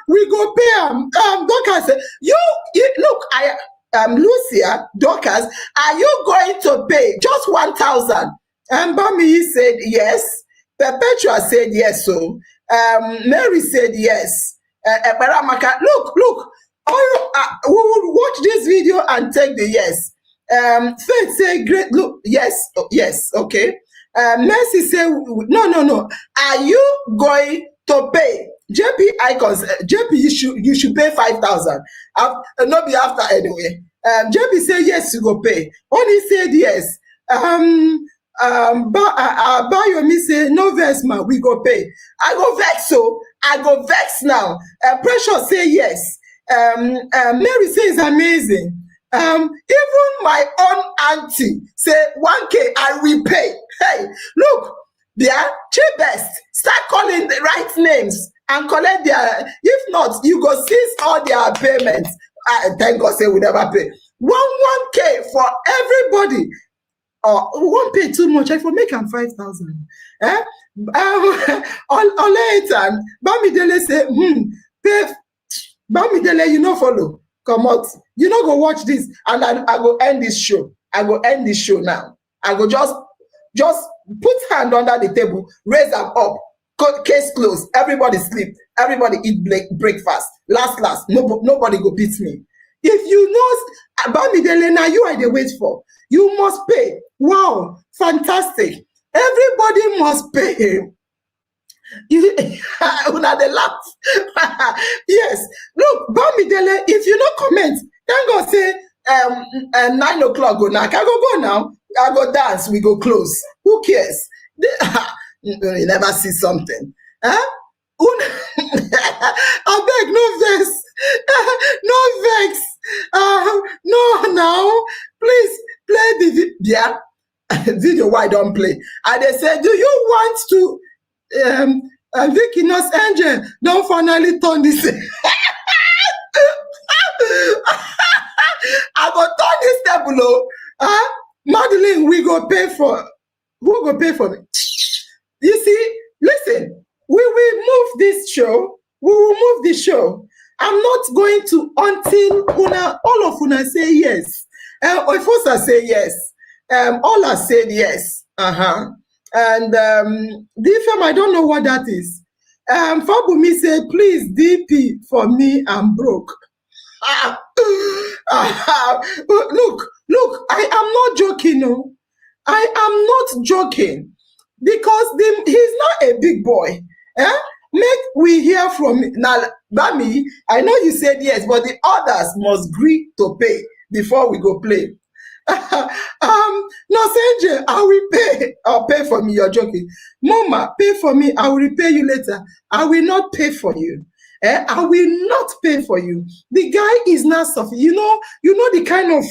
We go pay. Doctor said, you look, Lucia, Dorcas, are you going to pay just 1,000? And Bami said yes. Perpetua said yes. So Mary said yes. Look. We will watch this video and take the yes. Faith said great. Look, yes. Okay. Mercy said no. Are you going to pay? JP Icons, JP, you should pay 5,000. Not be after anyway. JP said yes, you go pay. Only said yes. Bayomi say no vex, man, we go pay. I go vex, so I go vex now. Precious say yes. Mary says amazing. Even my own auntie say 1K, I will pay. Hey, look, they are cheap best. Start calling the right names and collect their. If not, you go seize all their payments. Thank God, say we never pay. 1K for everybody. We won't pay too much. I for make them 5,000. Later, Bamidele say, pay. Bamidele, you know follow. Come out. You know go watch this, and I go end this show. I go end this show now. I go just put hand under the table, raise them up. Case closed. Everybody sleep. Everybody eat breakfast. Last. Nobody go beat me. If you know about me, now you are the wait for. You must pay. Wow, fantastic. Everybody must pay. Una dey laugh. Yes. Look, Bamidele, if you no comment, then go say 9 o'clock go now. I go now. I go dance. We go close. Who cares? You never see something. Huh? I beg, no vex. No vex. No, now. Please play the video. Why don't play? And they say, do you want to Vicky Nurse Angel, don't finally turn this. I go turn this table. Madeline, we go pay for. Who go pay for me? You see, listen, we will move this show. We will move the show. I'm not going to until all of una say yes. Oifosa say yes. All have said yes. And DFM, I don't know what that is. Fabumi said, please DP for me, I'm broke. Look, am not joking, no. I am not joking. Because he's not a big boy. Eh? Make we hear from now, Bami. I know you said yes, but the others must agree to pay before we go play. No, Senje, I will pay. I'll pay for me. You're joking. Mama, pay for me. I will repay you later. I will not pay for you. I will not pay for you. The guy is not suffering. You know the kind of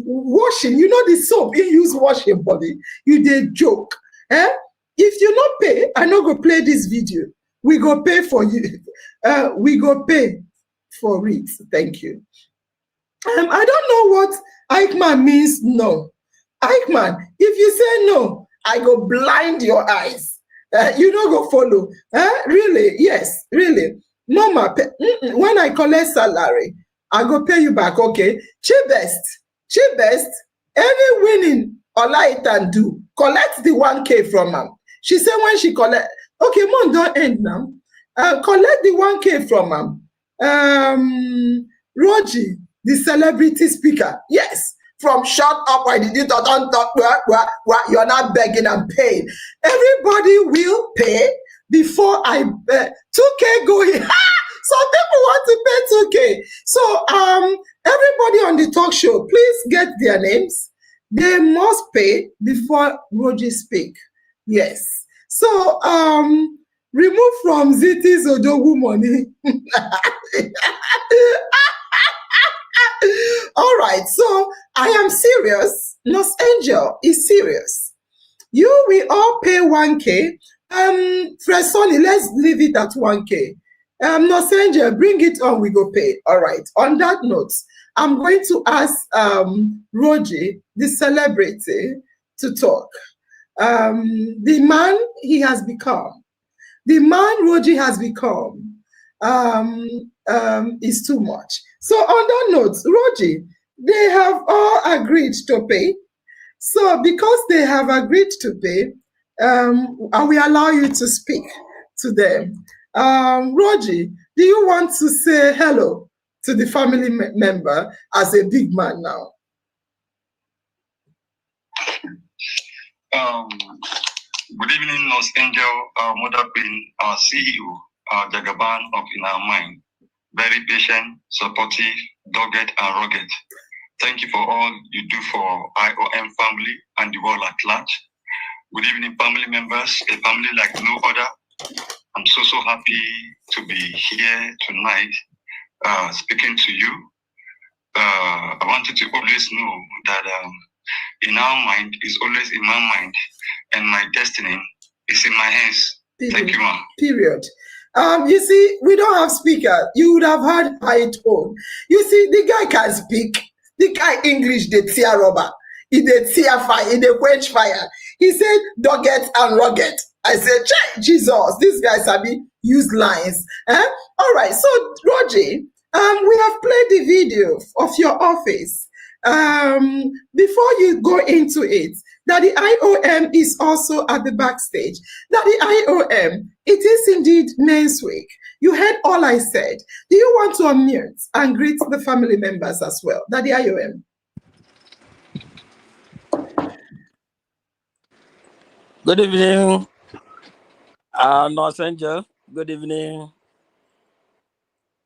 washing, the soap you use wash your body. You did joke. If you not pay, I not go play this video. We go pay for you. We go pay for it. Thank you. I don't know what Eichmann means no. Eichmann, if you say no, I go blind your eyes. You don't go follow. Really? Yes, really. Mama, when I collect salary, I go pay you back, okay? Cheapest, any winning Olaitan do, collect the 1K from am. She said when she collect, okay, month don't end now. Collect the 1K from am. ROTJI, the celebrity speaker. Yes, from shut up, I did it, don't talk, you're not begging and paying. Everybody will pay before I 2K go in. Some people want to pay 2K. So everybody on the talk show, please get their names. They must pay before ROTJI speak. Yes. So remove from Ziti's Odogu money. All right, so I am serious. Los Angel is serious. You will all pay 1K. Fresoni, let's leave it at 1K. Los Angel, bring it on, we go pay. All right. On that note, I'm going to ask ROTJI, the celebrity, to talk. The man he has become, the man ROTJI has become, is too much. So on that note, ROTJI, they have all agreed to pay. So because they have agreed to pay, I will allow you to speak to them. ROTJI, do you want to say hello to the family member as a big man now? Good evening, Los Angel, Mother Queen, our CEO, Jagaban of In Our Mind. Very patient, supportive, dogged, and rugged. Thank you for all you do for IOM family and the world at large. Good evening, family members, a family like no other. I'm so happy to be here tonight speaking to you. I want you to always know that in our mind is always in my mind, and my destiny is in my hands. Period. Thank you, ma'am. Period. You see, we don't have speaker. You would have heard high tone. You see, the guy can speak. The guy English, the tear rubber. He did tear fire, he did quench fire. He said, dogged and rugged. I said, Jesus, these guys have been used lines. All right, so ROTJI, we have played the video of your office. Before you go into it, that the IOM is also at the backstage. That the IOM, it is indeed Men's Week. You heard all I said. Do you want to unmute and greet the family members as well? That the IOM. Good evening, Los Angeles. Good evening,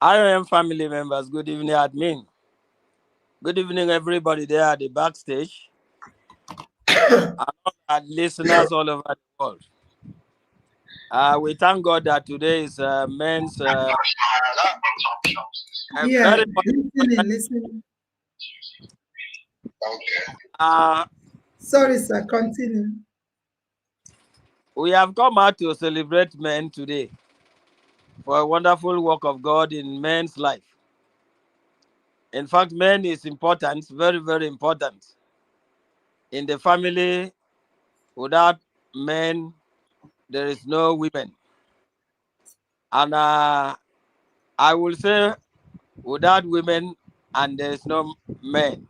IOM family members. Good evening, admin. Good evening, everybody there at the backstage. And listeners all over the world. We thank God that today is men's. Listening. Sorry, sir. Continue. We have come out to celebrate men today for a wonderful work of God in men's life. In fact, men is important, very, very important. In the family, without men, there is no women. And I will say, without women, and there is no men.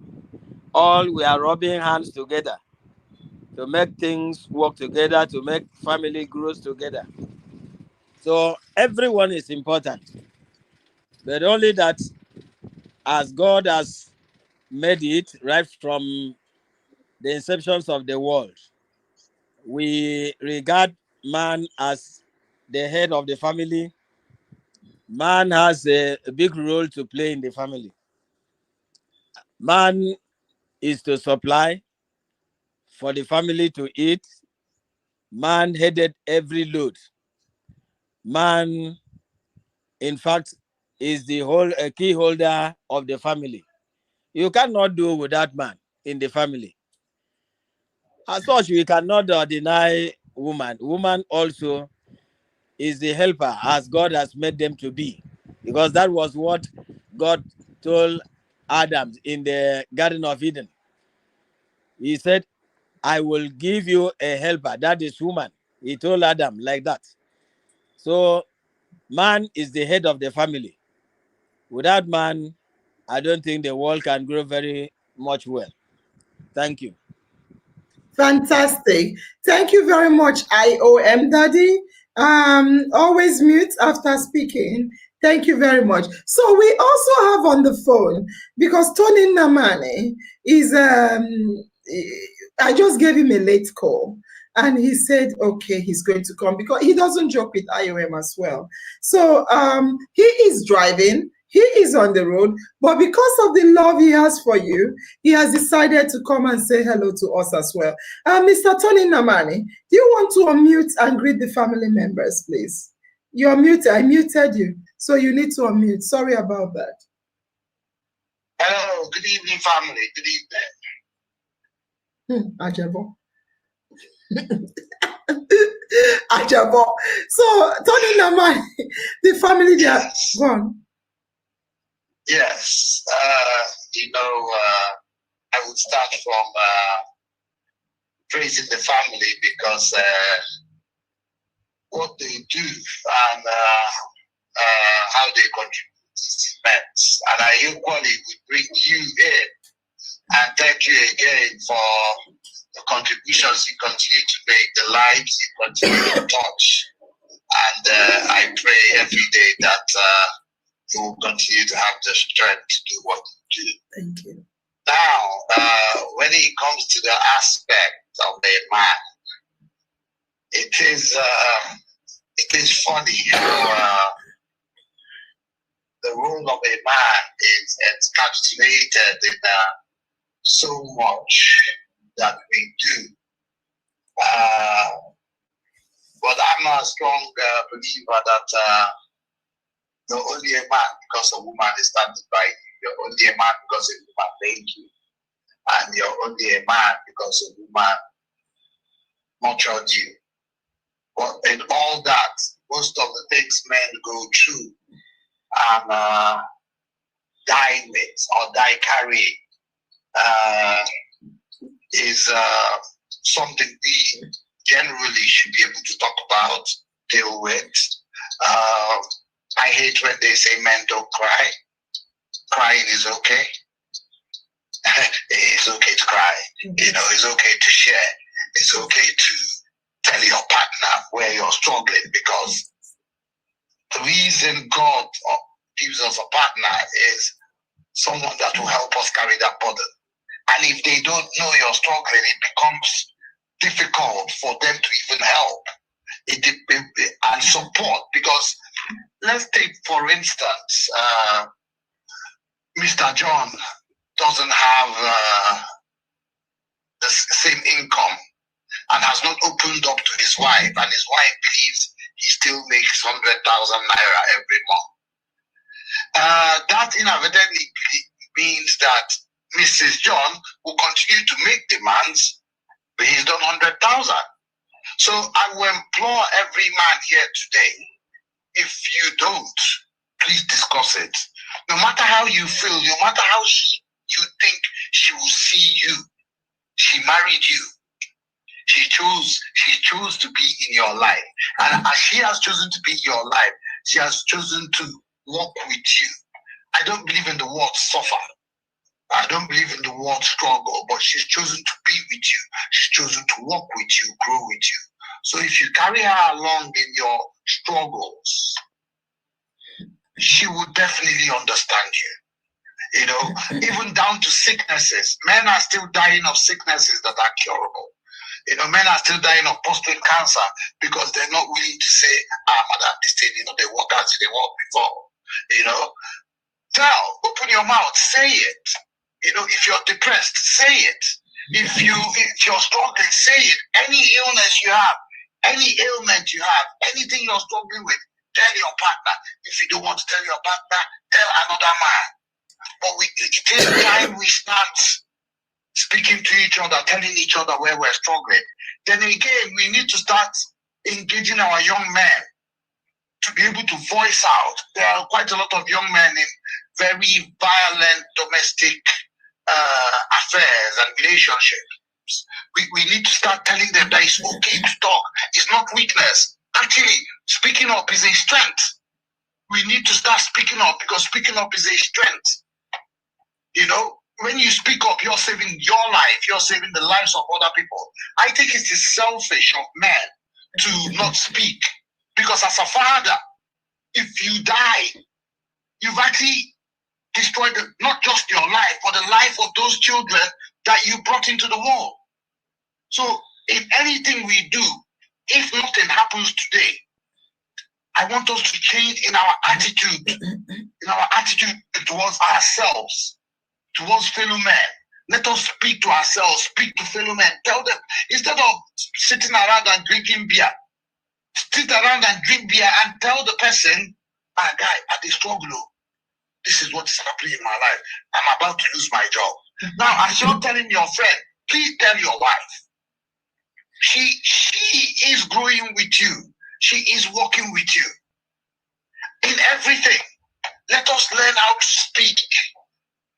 All we are rubbing hands together to make things work together, to make family grows together. So everyone is important. But only that as God has made it right from the inceptions of the world. We regard man as the head of the family. Man has a big role to play in the family. Man is to supply for the family to eat. Man headed every load. Man, in fact, is the whole key holder of the family. You cannot do without man in the family. As such, we cannot deny woman. Woman also is the helper as God has made them to be. Because that was what God told Adam in the Garden of Eden. He said, I will give you a helper. That is woman. He told Adam like that. So man is the head of the family. Without man, I don't think the world can grow very much well. Thank you. Fantastic. Thank you very much, IOM Daddy. Always mute after speaking. Thank you very much. So we also have on the phone, because Tony Namani is I just gave him a late call and he said okay, he's going to come because he doesn't joke with IOM as well. So he is driving. He is on the road, but because of the love he has for you, he has decided to come and say hello to us as well. Mr. Tony Namani, do you want to unmute and greet the family members, please? You're muted. I muted you, so you need to unmute. Sorry about that. Hello, good evening, family. Good evening. Ajabo. Ajabo. So, Tony Namani, the family, they are gone. Yes, I would start from praising the family because what they do and how they contribute is immense. And I equally would bring you in and thank you again for the contributions you continue to make, the lives you continue to touch. And I pray every day that you will continue to have the strength to do what you do. Thank you. Now, when it comes to the aspect of a man, it is funny how the role of a man is encapsulated in so much that we do. But I'm a strong believer that you're only a man because a woman is standing by you. You're only a man because a woman made you. And you're only a man because a woman nurtured you. But in all that, most of the things men go through and die with or die carrying is something we generally should be able to talk about, deal with. I hate when they say men don't cry. Crying is okay. It's okay to cry. It's okay to share. It's okay to tell your partner where you're struggling, because the reason God gives us a partner is someone that will help us carry that burden. And if they don't know you're struggling, it becomes difficult for them to even help and support. Because let's take, for instance, Mr. John doesn't have the same income and has not opened up to his wife, and his wife believes he still makes 100,000 naira every month. That inevitably means that Mrs. John will continue to make demands based on 100,000. So I will implore every man here today, if you don't, please discuss it. No matter how you feel, no matter how you think she will see you, she married you. She chose to be in your life. And as she has chosen to be in your life, she has chosen to walk with you. I don't believe in the word suffer. I don't believe in the word struggle, but she's chosen to be with you. She's chosen to walk with you, grow with you. So if you carry her along in your struggles, she will definitely understand you. even down to sicknesses. Men are still dying of sicknesses that are curable. Men are still dying of prostate cancer because they're not willing to say, madam, this thing, they walk out, they walk before. Tell, open your mouth, say it. If you're depressed, say it. If you're struggling, say it. Any illness you have, any ailment you have, anything you're struggling with, tell your partner. If you don't want to tell your partner, tell another man. But it is time we start speaking to each other, telling each other where we're struggling. Then again, we need to start engaging our young men to be able to voice out. There are quite a lot of young men in very violent domestic affairs and relationships. We need to start telling them that it's okay to talk. It's not weakness. Actually, speaking up is a strength. We need to start speaking up because speaking up is a strength. When you speak up, you're saving your life. You're saving the lives of other people. I think it is selfish of men to not speak. Because as a father, if you die, you've actually destroyed not just your life, but the life of those children that you brought into the world. So in anything we do, if nothing happens today, I want us to change in our attitude towards ourselves, towards fellow men. Let us speak to ourselves, speak to fellow men. Tell them, instead of sitting around and drinking beer, sit around and drink beer and tell the person, guy, at the struggle, this is what is happening in my life. I'm about to lose my job. Now, as you're telling your friend, please tell your wife. She is growing with you. She is working with you. In everything, let us learn how to speak.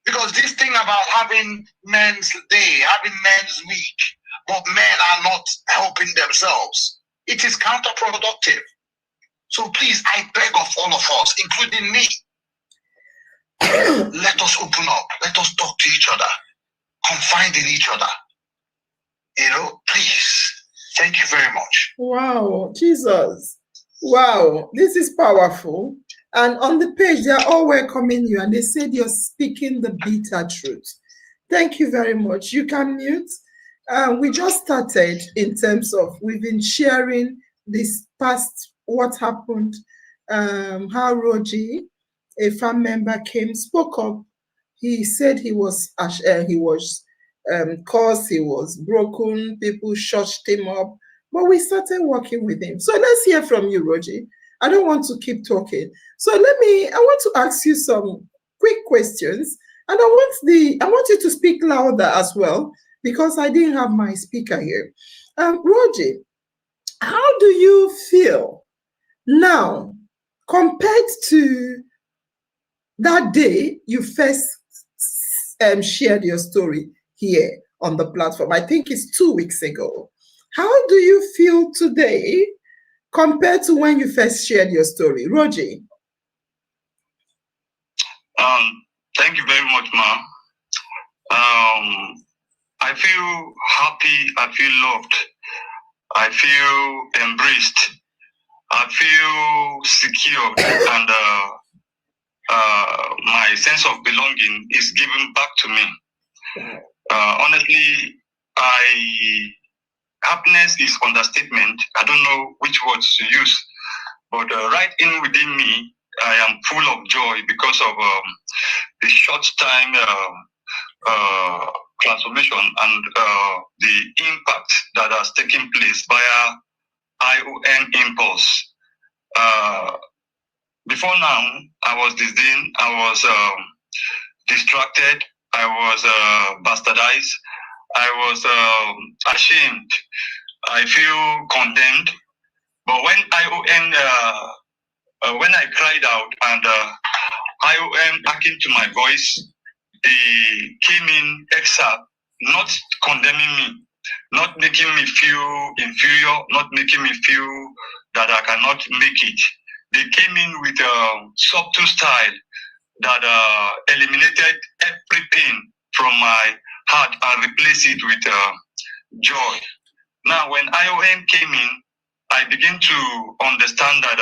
Because this thing about having men's day, having men's week, but men are not helping themselves, it is counterproductive. So please, I beg of all of us, including me, let us open up. Let us talk to each other. Confide in each other. Please. Thank you very much. Wow, Jesus. Wow, this is powerful. And on the page, they're all welcoming you, and they said you're speaking the bitter truth. Thank you very much. You can mute. We just started in terms of, we've been sharing this past, what happened, how ROTJI, a farm member came, spoke up. He said he was cursed, he was broken, people shushed him up, but we started working with him. So let's hear from you, ROTJI. I don't want to keep talking. So I want to ask you some quick questions, and I want you to speak louder as well, because I didn't have my speaker here. ROTJI, how do you feel now compared to that day you first shared your story here on the platform? I think it's 2 weeks ago. How do you feel today compared to when you first shared your story? ROTJI. Thank you very much, ma'am. I feel happy, I feel loved, I feel embraced, I feel secure, and my sense of belonging is given back to me. Honestly, happiness is understatement. I don't know which words to use, but right in within me, I am full of joy because of the short time transformation and the impact that has taken place via ION Impulse. Before now, I was disdained, I was distracted, I was bastardized, I was ashamed, I feel condemned. But when ION, when I cried out and ION acting to my voice, they came in exile, not condemning me, not making me feel inferior, not making me feel that I cannot make it. They came in with a subtle style that eliminated every pain from my heart and replaced it with joy. Now, when ION came in, I began to understand that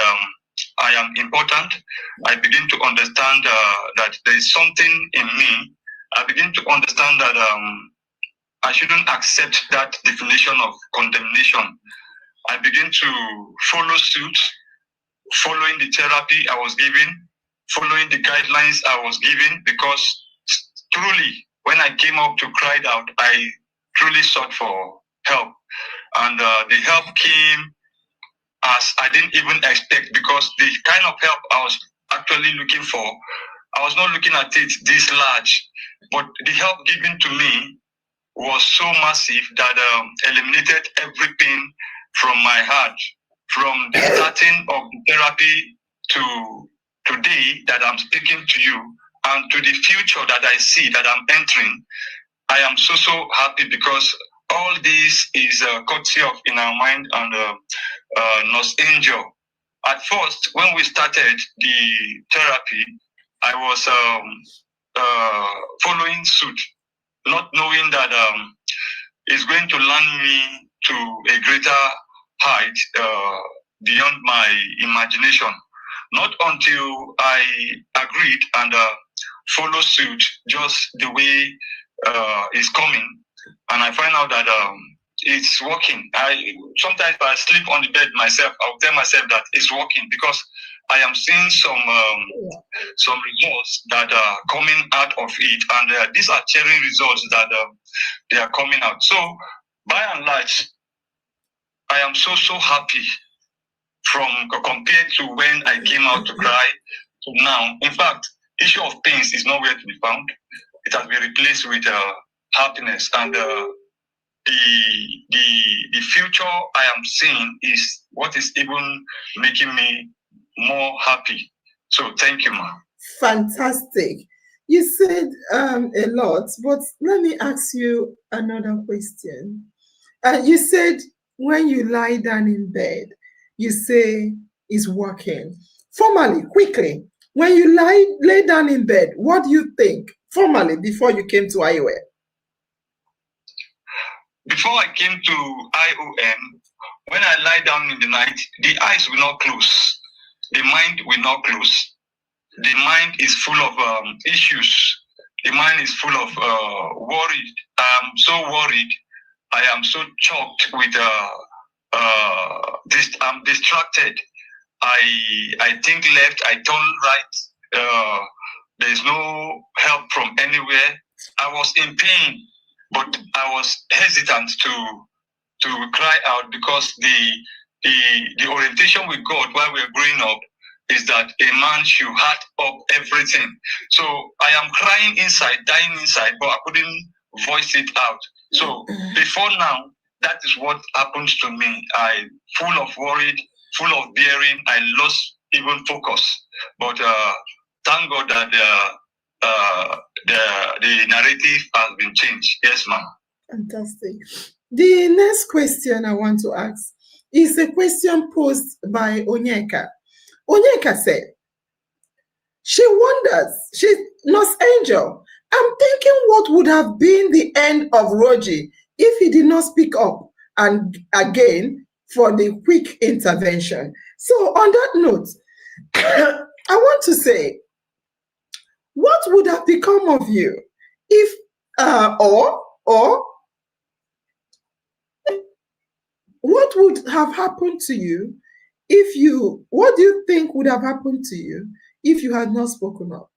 I am important. I begin to understand that there is something in me. I begin to understand that I shouldn't accept that definition of condemnation. I begin to follow suit, following the therapy I was given, following the guidelines I was given, because truly, when I came up to cry out, I truly sought for help. And the help came as I didn't even expect, because the kind of help I was actually looking for, I was not looking at it this large, but the help given to me was so massive that eliminated everything from my heart, from the starting of therapy to today that I'm speaking to you, and to the future that I see that I'm entering. I am so happy, because all this is courtesy of In Our Mind and Nurse Angel. At first, when we started the therapy, I was following suit, not knowing that it's going to land me to a greater height beyond my imagination. Not until I agreed and follow suit just the way it's coming, and I find out that it's working. Sometimes if I sleep on the bed myself, I'll tell myself that it's working, because I am seeing some results that are coming out of it, and these are cheering results that they are coming out. So by and large, I am so happy from compared to when I came out to cry to now. In fact, issue of pains is nowhere to be found. It has been replaced with happiness, and the future I am seeing is what is even making me more happy. So thank you, ma. Fantastic. You said a lot, but let me ask you another question. You said when you lie down in bed, you say it's working. Formally, quickly, when you lay down in bed, what do you think? Formally, before you came to IOM? Before I came to IOM, when I lie down in the night, the eyes will not close. The mind will not close. The mind is full of issues. The mind is full of worried. I'm so worried. I am so choked with I'm distracted. I think left, I turn right. There's no help from anywhere. I was in pain, but I was hesitant to cry out, because the orientation with God while we were growing up is that a man should heart up everything. So I am crying inside, dying inside, but I couldn't voice it out. So before now, that is what happens to me. I full of worried, full of bearing. I lost even focus. But thank God that the narrative has been changed. Yes, ma'am. Fantastic. The next question I want to ask is a question posed by Onyeka. Onyeka said, she wonders, Nurse Angel, I'm thinking what would have been the end of ROTJI if he did not speak up and again for the quick intervention. So on that note, I want to say, what would have become of you if, or what would have happened to you if you, what do you think would have happened to you if you had not spoken up?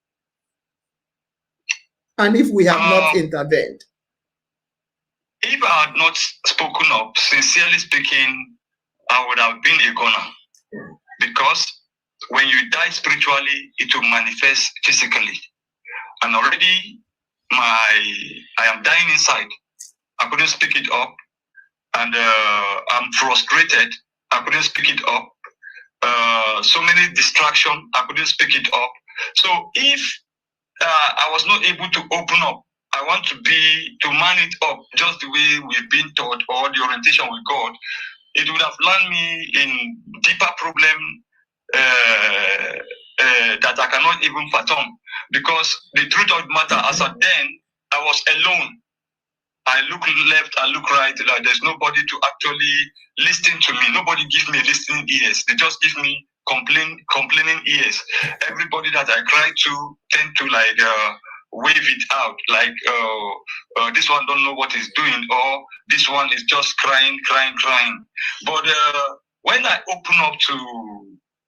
And if we have not intervened? If I had not spoken up, sincerely speaking, I would have been a goner. Because when you die spiritually, it will manifest physically. And already I am dying inside. I couldn't speak it up. And I'm frustrated. I couldn't speak it up. So many distractions. I couldn't speak it up. So if I was not able to open up, I want to man it up just the way we've been taught, or the orientation with God, it would have landed me in deeper problem that I cannot even fathom. Because the truth of the matter, as at then, I was alone. I look left, I look right, like there's nobody to actually listen to me. Nobody gives me listening ears. They just give me complaining ears. Everybody that I cry to tend to like wave it out, like this one don't know what he's doing, or this one is just crying. But when I open up to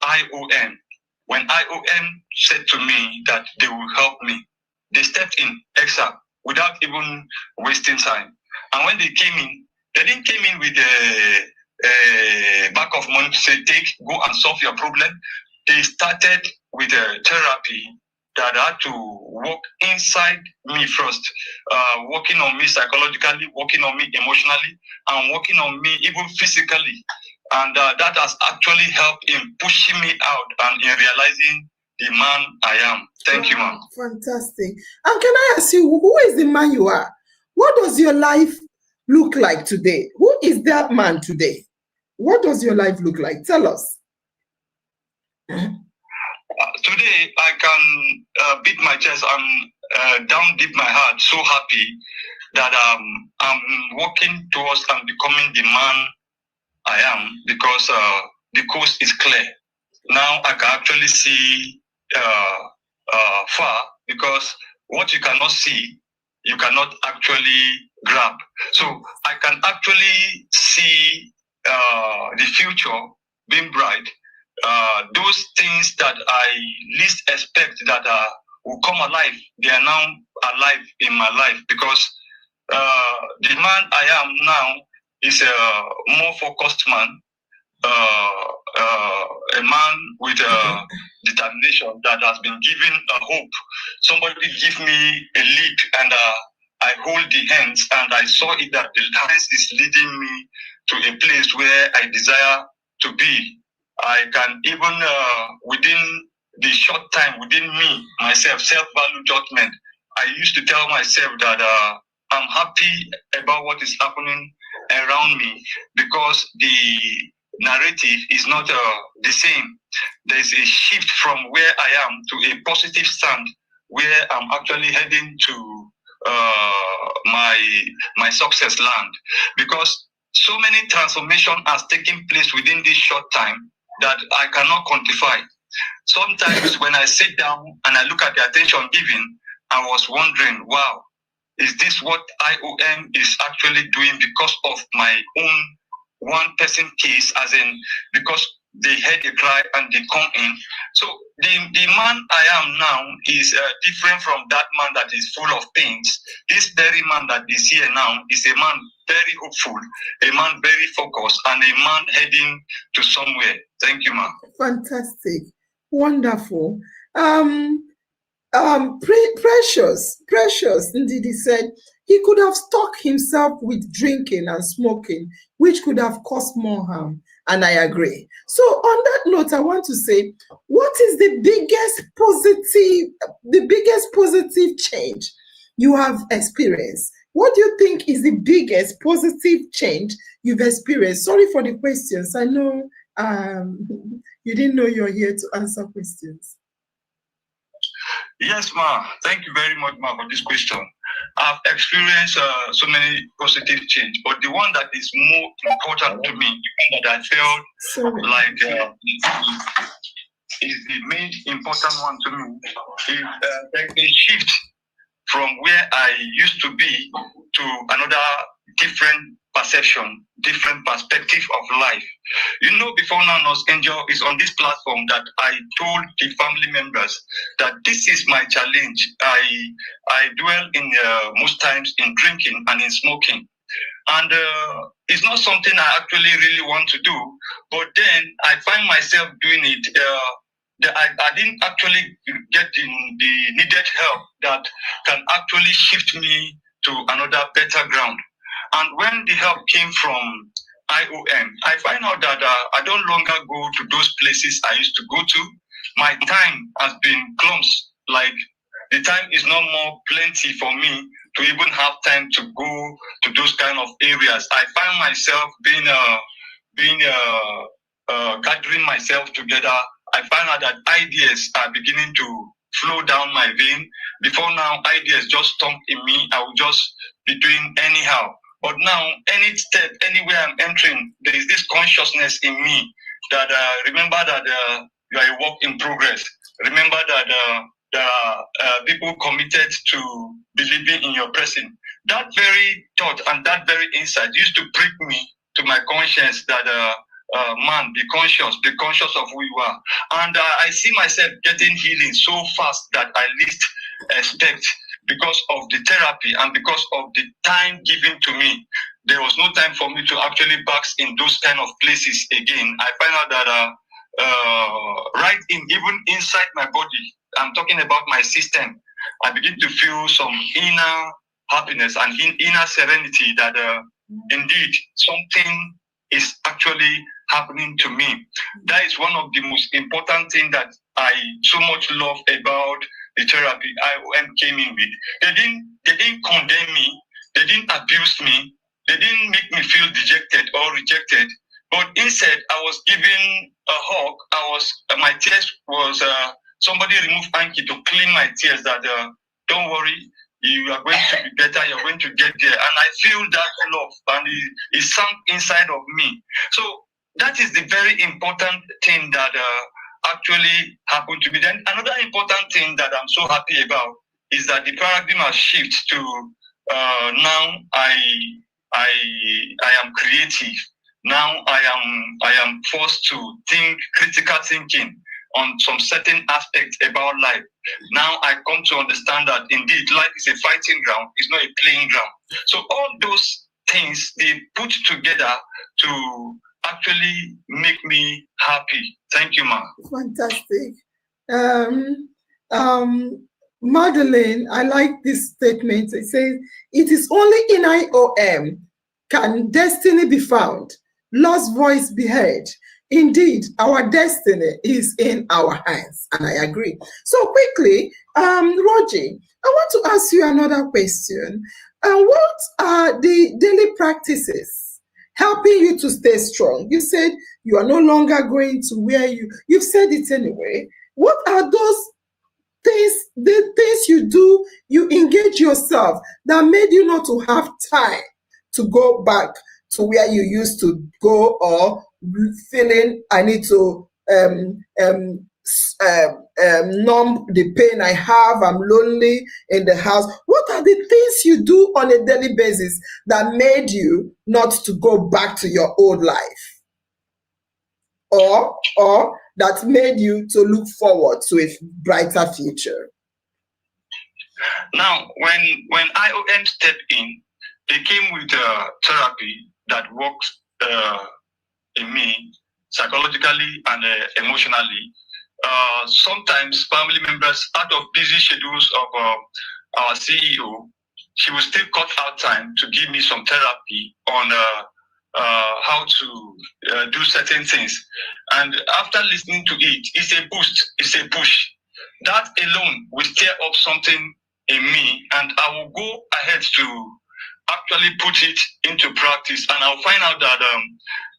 IOM, when IOM said to me that they will help me, they stepped in ASAP without even wasting time. And when they came in, they didn't came in with a bag of money to say, go and solve your problem. They started with a therapy that had to work inside me first, working on me psychologically, working on me emotionally, and working on me even physically. And that has actually helped in pushing me out and in realizing the man I am. Thank you, ma'am. Fantastic. And can I ask you, who is the man you are? What does your life look like today? Who is that man today? What does your life look like? Tell us. Today, I can beat my chest. I'm down deep my heart, so happy that I'm working towards and becoming the man I am, because the coast is clear. Now I can actually see far, because what you cannot see, you cannot actually grab. So I can actually see the future being bright. Those things that I least expect that will come alive, they are now alive in my life, because the man I am now is a more focused man, a man with determination that has been given a hope. Somebody give me a lead, and I hold the hands, and I saw it that the hands is leading me to a place where I desire to be. I can even, within the short time, within me, myself, self-value judgment, I used to tell myself that I'm happy about what is happening around me, because the narrative is not the same. There's a shift from where I am to a positive stand, where I'm actually heading to my success land, because so many transformation has taken place within this short time that I cannot quantify. Sometimes when I sit down and I look at the attention given, I was wondering, wow, is this what IOM is actually doing because of my own one person case, as in because they heard a cry and they come in? So the man I am now is different from that man that is full of pains. This very man that is here now is a man very hopeful, a man very focused, and a man heading to somewhere. Thank you, ma'am. Fantastic. Wonderful. Precious, indeed, he said he could have stuck himself with drinking and smoking, which could have caused more harm. And I agree. So on that note, I want to say, what is the biggest positive change you have experienced? What do you think is the biggest positive change you've experienced? Sorry for the questions. I know you didn't know you're here to answer questions. Yes, ma. Thank you very much, ma, for this question. I've experienced so many positive change, but the one that is more important to me, the one that I felt like is the main important one to me, is like a shift from where I used to be to another different perception, different perspective of life. You know, before now, Nurse Angel is on this platform that I told the family members that this is my challenge. I dwell in most times in drinking and in smoking. And it's not something I actually really want to do, but then I find myself doing it. I didn't actually get the needed help that can actually shift me to another better ground. And when the help came from IOM, I find out that I don't longer go to those places I used to go to. My time has been clumsed. Like, the time is no more plenty for me to even have time to go to those kind of areas. I find myself gathering myself together. I find out that ideas are beginning to flow down my vein. Before now, ideas just stomp in me. I will just be doing anyhow. But now, any step, anywhere I'm entering, there is this consciousness in me that remember that you are a work in progress. Remember that there are people committed to believing in your person. That very thought and that very insight used to prick me to my conscience that man, be conscious of who you are. And I see myself getting healing so fast that I least expect because of the therapy and because of the time given to me. There was no time for me to actually bask in those kind of places again. I find out that right even inside my body, I'm talking about my system, I begin to feel some inner happiness and inner serenity that indeed something is actually happening to me. That is one of the most important things that I so much love about the therapy IOM came in with. They didn't condemn me, they didn't abuse me, they didn't make me feel dejected or rejected, but instead I was given a hug. My tears was somebody removed hanky to clean my tears. That don't worry, you are going to be better. You're going to get there, and I feel that love, and it sunk inside of me. So that is the very important thing that actually happened to me. Then another important thing that I'm so happy about is that the paradigm has shifted to now I am creative. Now I am forced to think critical thinking on some certain aspects about life. Now I come to understand that indeed life is a fighting ground, it's not a playing ground. So all those things, they put together to actually make me happy. Thank you, ma. Fantastic. Madeline, I like this statement. It says, it is only in IOM can destiny be found, lost voice be heard. Indeed, our destiny is in our hands, and I agree. So quickly, ROTJI, I want to ask you another question. What are the daily practices helping you to stay strong? You said you are no longer going to where you've said it anyway. What are those things, the things you do, you engage yourself that made you not to have time to go back to where you used to go, or feeling I need to numb the pain I have, I'm lonely in the house? What are the things you do on a daily basis that made you not to go back to your old life? Or that made you to look forward to a brighter future? Now, when IOM stepped in, they came with therapy that works in me psychologically and emotionally. Sometimes family members, out of busy schedules of our CEO, she will still cut out time to give me some therapy on how to do certain things. And after listening to it, it's a boost, it's a push. That alone will stir up something in me, and I will go ahead to actually put it into practice, and I'll find out that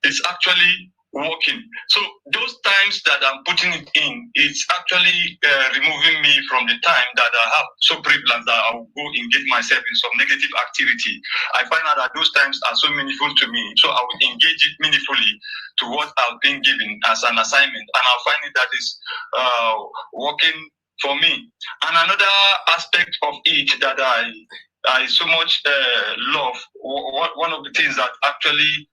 it's actually working. So those times that I'm putting it in, it's actually removing me from the time that I have so privileged that I will go engage myself in some negative activity. I find out that those times are so meaningful to me, so I will engage it meaningfully to what I've been given as an assignment, and I'll find it that is working for me. And another aspect of it that I so much love, one of the things that actually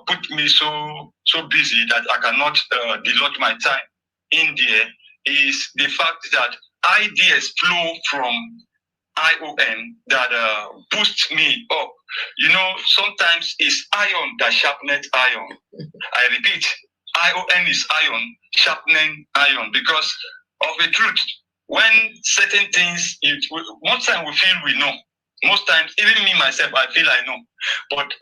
put me so busy that I cannot devote my time in there, is the fact that ideas flow from ION that boosts me up. You know, sometimes it's iron that sharpens iron. I repeat, ION is iron sharpening iron, because of the truth. When certain things, most times we feel we know. Most times, even me myself, I feel I know. But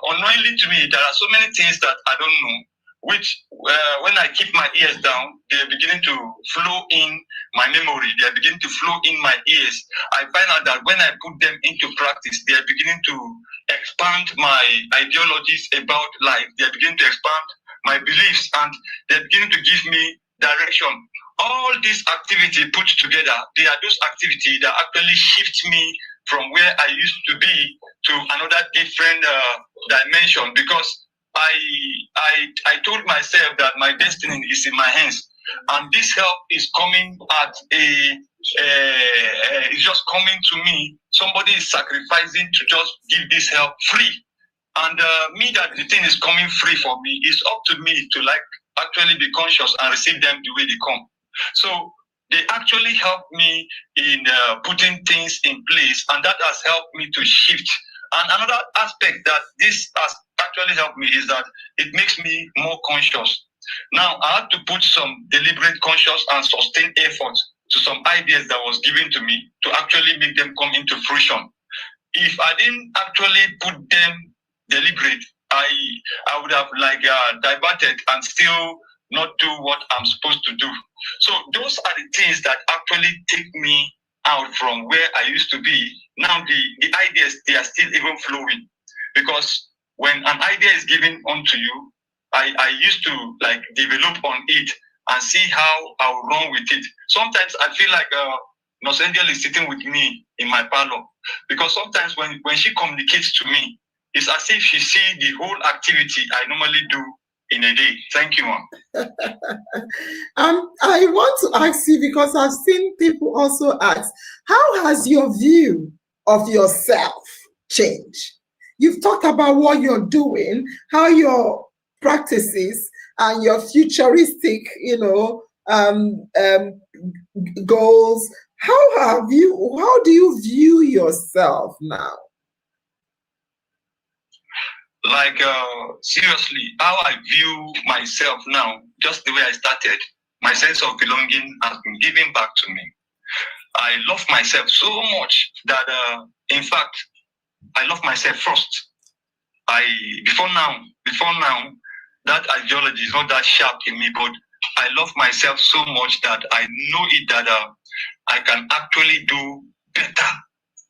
unknowingly to me, there are so many things that I don't know, which when I keep my ears down, they're beginning to flow in my memory. They're beginning to flow in my ears. I find out that when I put them into practice, they're beginning to expand my ideologies about life. They're beginning to expand my beliefs, and they're beginning to give me direction. All these activities put together, they are those activities that actually shift me from where I used to be to another different dimension, because I told myself that my destiny is in my hands, and this help is coming at it's just coming to me. Somebody is sacrificing to just give this help free, and me that the thing is coming free for me. It's up to me to like actually be conscious and receive them the way they come. So they actually help me in putting things in place, and that has helped me to shift. And another aspect that this has actually helped me is that it makes me more conscious. Now I have to put some deliberate, conscious, and sustained effort to some ideas that was given to me to actually make them come into fruition. If I didn't actually put them deliberate, I would have like diverted and still not do what I'm supposed to do. So those are the things that actually take me out from where I used to be. Now the ideas, they are still even flowing, because when an idea is given onto you, I used to like develop on it and see how I'll run with it. Sometimes I feel like Nos Angel is sitting with me in my parlor, because sometimes when she communicates to me, it's as if she sees the whole activity I normally do in a day. Thank you, ma'am. I want to ask you, because I've seen people also ask, how has your view of yourself changed? You've talked about what you're doing, how your practices and your futuristic, goals. How do you view yourself now? Like seriously, how I view myself now, just the way I started, my sense of belonging has been given back to me. I love myself so much that in fact I love myself first. Before now, that ideology is not that sharp in me, but I love myself so much that I know it that I can actually do better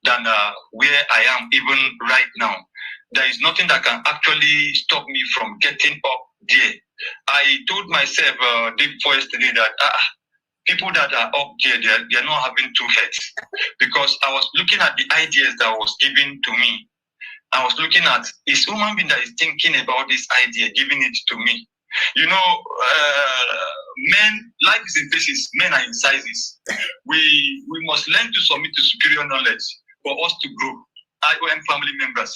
than where I am even right now. There is nothing that can actually stop me from getting up there. I told myself day before yesterday that people that are up there, they're not having two heads, because I was looking at the ideas that was given to me. I was looking at, is human being that is thinking about this idea, giving it to me. You know, men, life is in phases, men are in sizes. We must learn to submit to superior knowledge for us to grow. IOM family members,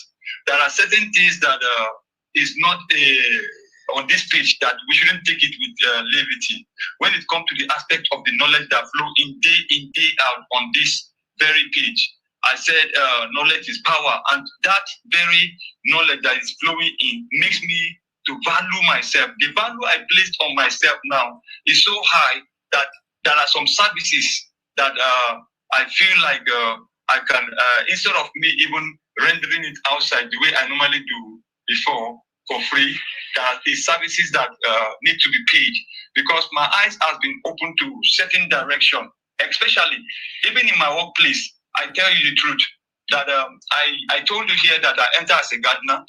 there are certain things that is not on this page that we shouldn't take it with levity. When it comes to the aspect of the knowledge that flow in, day out on this very page, I said knowledge is power, and that very knowledge that is flowing in makes me to value myself. The value I placed on myself now is so high that there are some services that I feel like I can, instead of me even rendering it outside the way I normally do before for free, there is services that need to be paid, because my eyes have been open to certain direction, especially even in my workplace. I tell you the truth that I told you here that I entered as a gardener,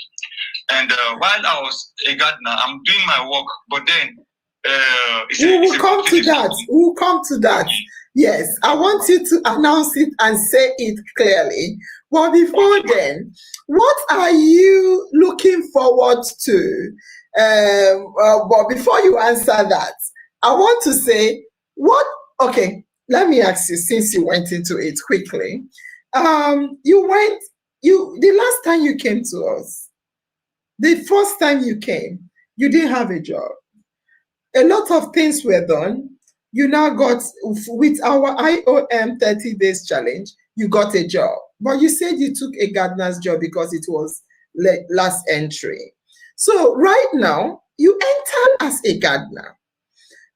and while I was a gardener, I'm doing my work, but then we'll come to that. Yes, I want you to announce it and say it clearly. But before then, what are you looking forward to? But before you answer that, I want to say okay, let me ask you, since you went into it quickly. The last time you came to us, the first time you came, you didn't have a job. A lot of things were done. You now got, with our IOM 30 days challenge, you got a job. But you said you took a gardener's job because it was last entry. So right now, you entered as a gardener.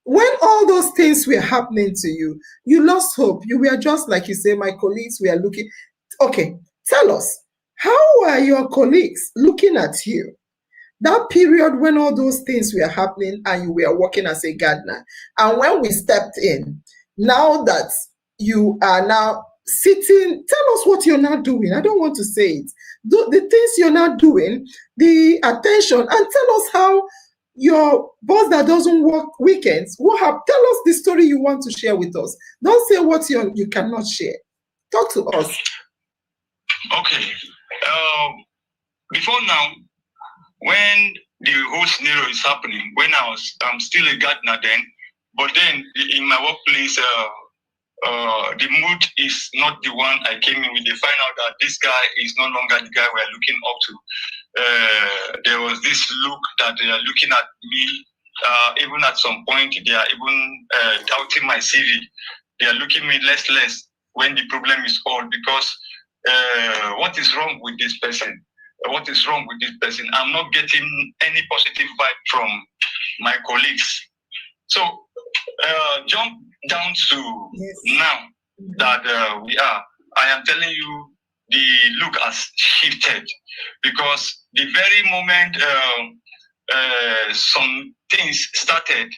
When all those things were happening to you, you lost hope. You were just, like you say, my colleagues were looking. Okay, tell us, how were your colleagues looking at you? That period when all those things were happening and you were working as a gardener, and when we stepped in, now that you are now sitting, tell us what you're not doing. I don't want to say it. The things you're not doing, the attention, and tell us how your boss that doesn't work weekends, tell us the story you want to share with us. Don't say what you cannot share. Talk to us. Okay. Before now, when the whole scenario is happening when I'm still a gardener then, but then in my workplace, the mood is not the one I came in with. They find out that this guy is no longer the guy we're looking up to. There was this look that they are looking at me. Even at some point, they are even doubting my CV. They are looking at me less when the problem is all because what is wrong with this person? What is wrong with this person? I'm not getting any positive vibe from my colleagues. So jump down to now that I am telling you, the look has shifted because the very moment some things started,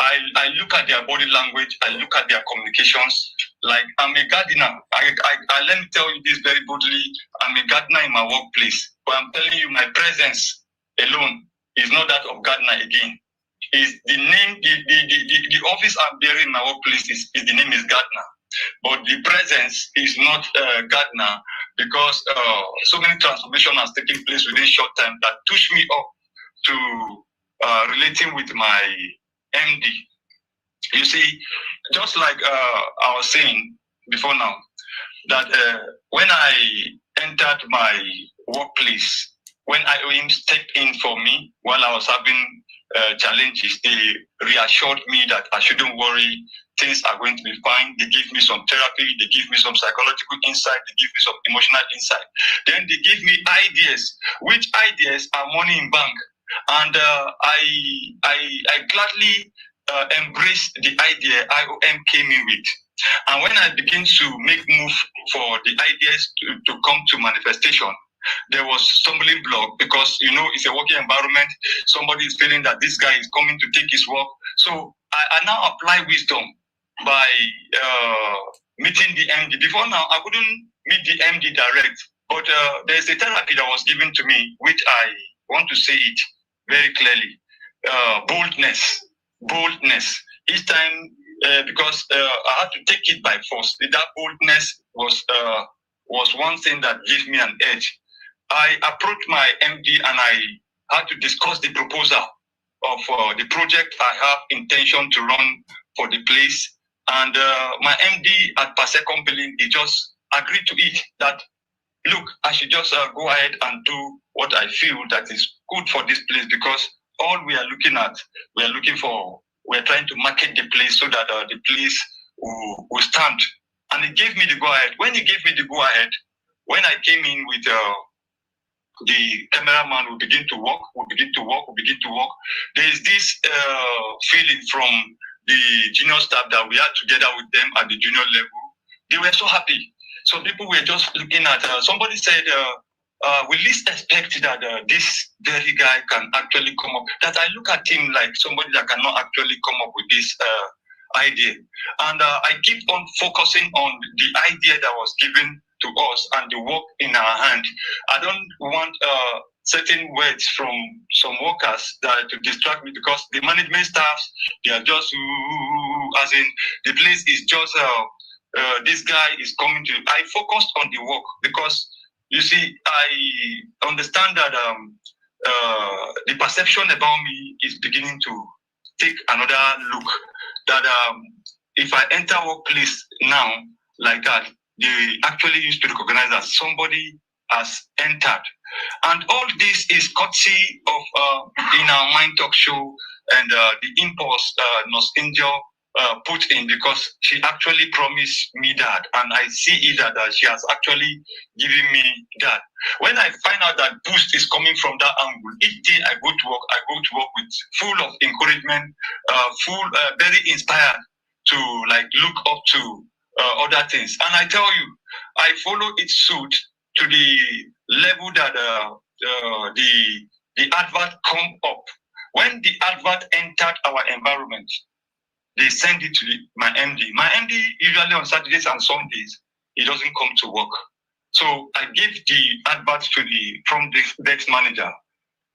I look at their body language, I look at their communications. Like I'm a gardener. I let me tell you this very boldly. I'm a gardener in my workplace, but I'm telling you, my presence alone is not that of gardener again. Is the name, the office I'm bearing in my workplace is the name is gardener, but the presence is not gardener because so many transformation has taken place within short time that pushed me up to relating with my MD. You see, just like I was saying before now, that when I entered my workplace, when I stepped in for me while I was having challenges, they reassured me that I shouldn't worry, things are going to be fine. They give me some therapy, they give me some psychological insight, they give me some emotional insight. Then they give me ideas, which ideas are money in bank. And I gladly embrace the idea IOM came in with. And when I begin to make move for the ideas to come to manifestation, there was stumbling block because, you know, it's a working environment. Somebody is feeling that this guy is coming to take his work. So I now apply wisdom by meeting the MD. Before now, I couldn't meet the MD direct, but there's a therapy that was given to me, which I want to say it very clearly. Boldness. Each time, because I had to take it by force. That boldness was one thing that gave me an edge. I approached my MD and I had to discuss the proposal of the project I have intention to run for the place. And my MD at Passe Company, he just agreed to it that, look, I should just go ahead and do what I feel that is good for this place, because all we are looking at, we're trying to market the place so that the place will stand. And he gave me the go ahead. When he gave me the go ahead, when I came in with the cameraman, we begin to work. There is this feeling from the junior staff that we are together with them at the junior level. They were so happy. So people were just looking at, somebody said, we least expect that this very guy can actually come up. That I look at him like somebody that cannot actually come up with this idea. And I keep on focusing on the idea that was given to us and the work in our hand. I don't want certain words from some workers that to distract me, because the management staff, they are just, as in the place is just, this guy is coming to. I focused on the work because, you see, I understand that the perception about me is beginning to take another look. That if I enter workplace now like that, they actually used to recognize that somebody has entered. And all this is courtesy of In Our Mind talk show and the impulse Nurse Angel put in, because she actually promised me that, and I see it that she has actually given me that. When I find out that boost is coming from that angle, each day I go to work with full of encouragement, very inspired to like look up to other things. And I tell you, I follow its suit to the level that the advert come up. When the advert entered our environment, they send it to my MD. My MD usually on Saturdays and Sundays, he doesn't come to work. So I gave the advert to the front desk manager,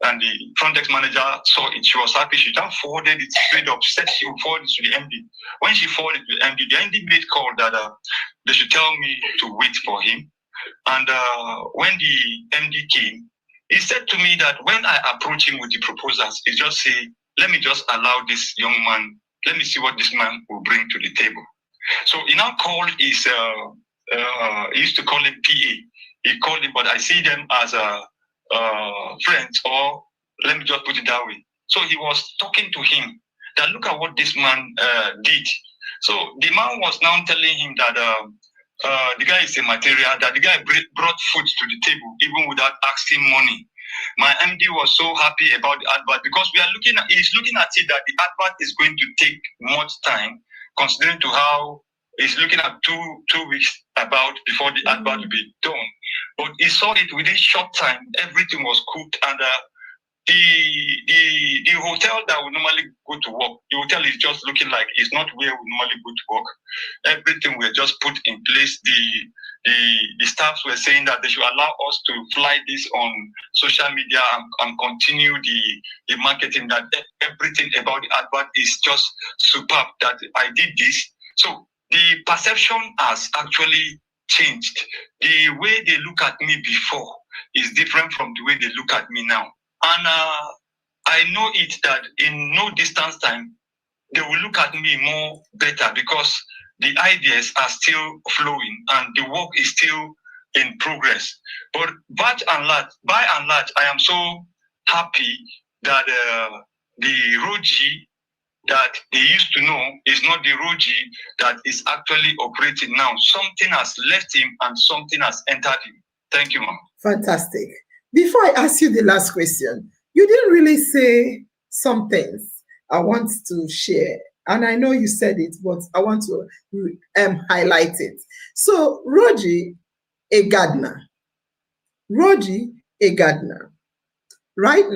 and the front desk manager saw it. She was happy. She then forwarded it straight up, said she would forward it to the MD. When she forwarded it to the MD made call that they should tell me to wait for him. And when the MD came, he said to me that when I approach him with the proposals, he just say, let me just allow this young man, let me see what this man will bring to the table. So he now called his, he used to call him PA. He called him, but I see them as friends, or let me just put it that way. So he was talking to him that look at what this man did. So the man was now telling him that the guy is a material, that the guy brought food to the table even without asking money. My MD was so happy about the advert because he's looking at it that the advert is going to take much time, considering to how he's looking at two weeks about before the advert will be done. But he saw it within short time, everything was cooked, and the hotel that we normally go to work, the hotel is just looking like it's not where we normally go to work. Everything were just put in place. The staffs were saying that they should allow us to fly this on social media and continue the marketing, that everything about the advert is just superb, that I did this. So the perception has actually changed. The way they look at me before is different from the way they look at me now. And I know it that in no distance time, they will look at me more better because the ideas are still flowing and the work is still in progress. But by and large, I am so happy that the ROTJI that they used to know is not the ROTJI that is actually operating now. Something has left him and something has entered him. Thank you, ma'am. Fantastic. Before I ask you the last question, you didn't really say some things I want to share. And I know you said it, but I want to highlight it. So ROTJI, a gardener. ROTJI, a gardener. Right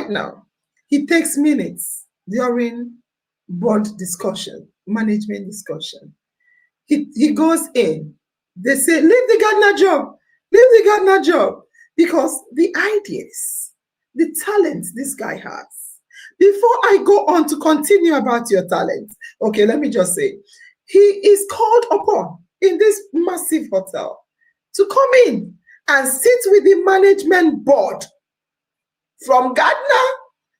now, he takes minutes during board discussion, management discussion. He goes in. They say, leave the gardener job. Because the ideas, the talents this guy has. Before I go on to continue about your talents, okay, let me just say, he is called upon in this massive hotel to come in and sit with the management board, from gardener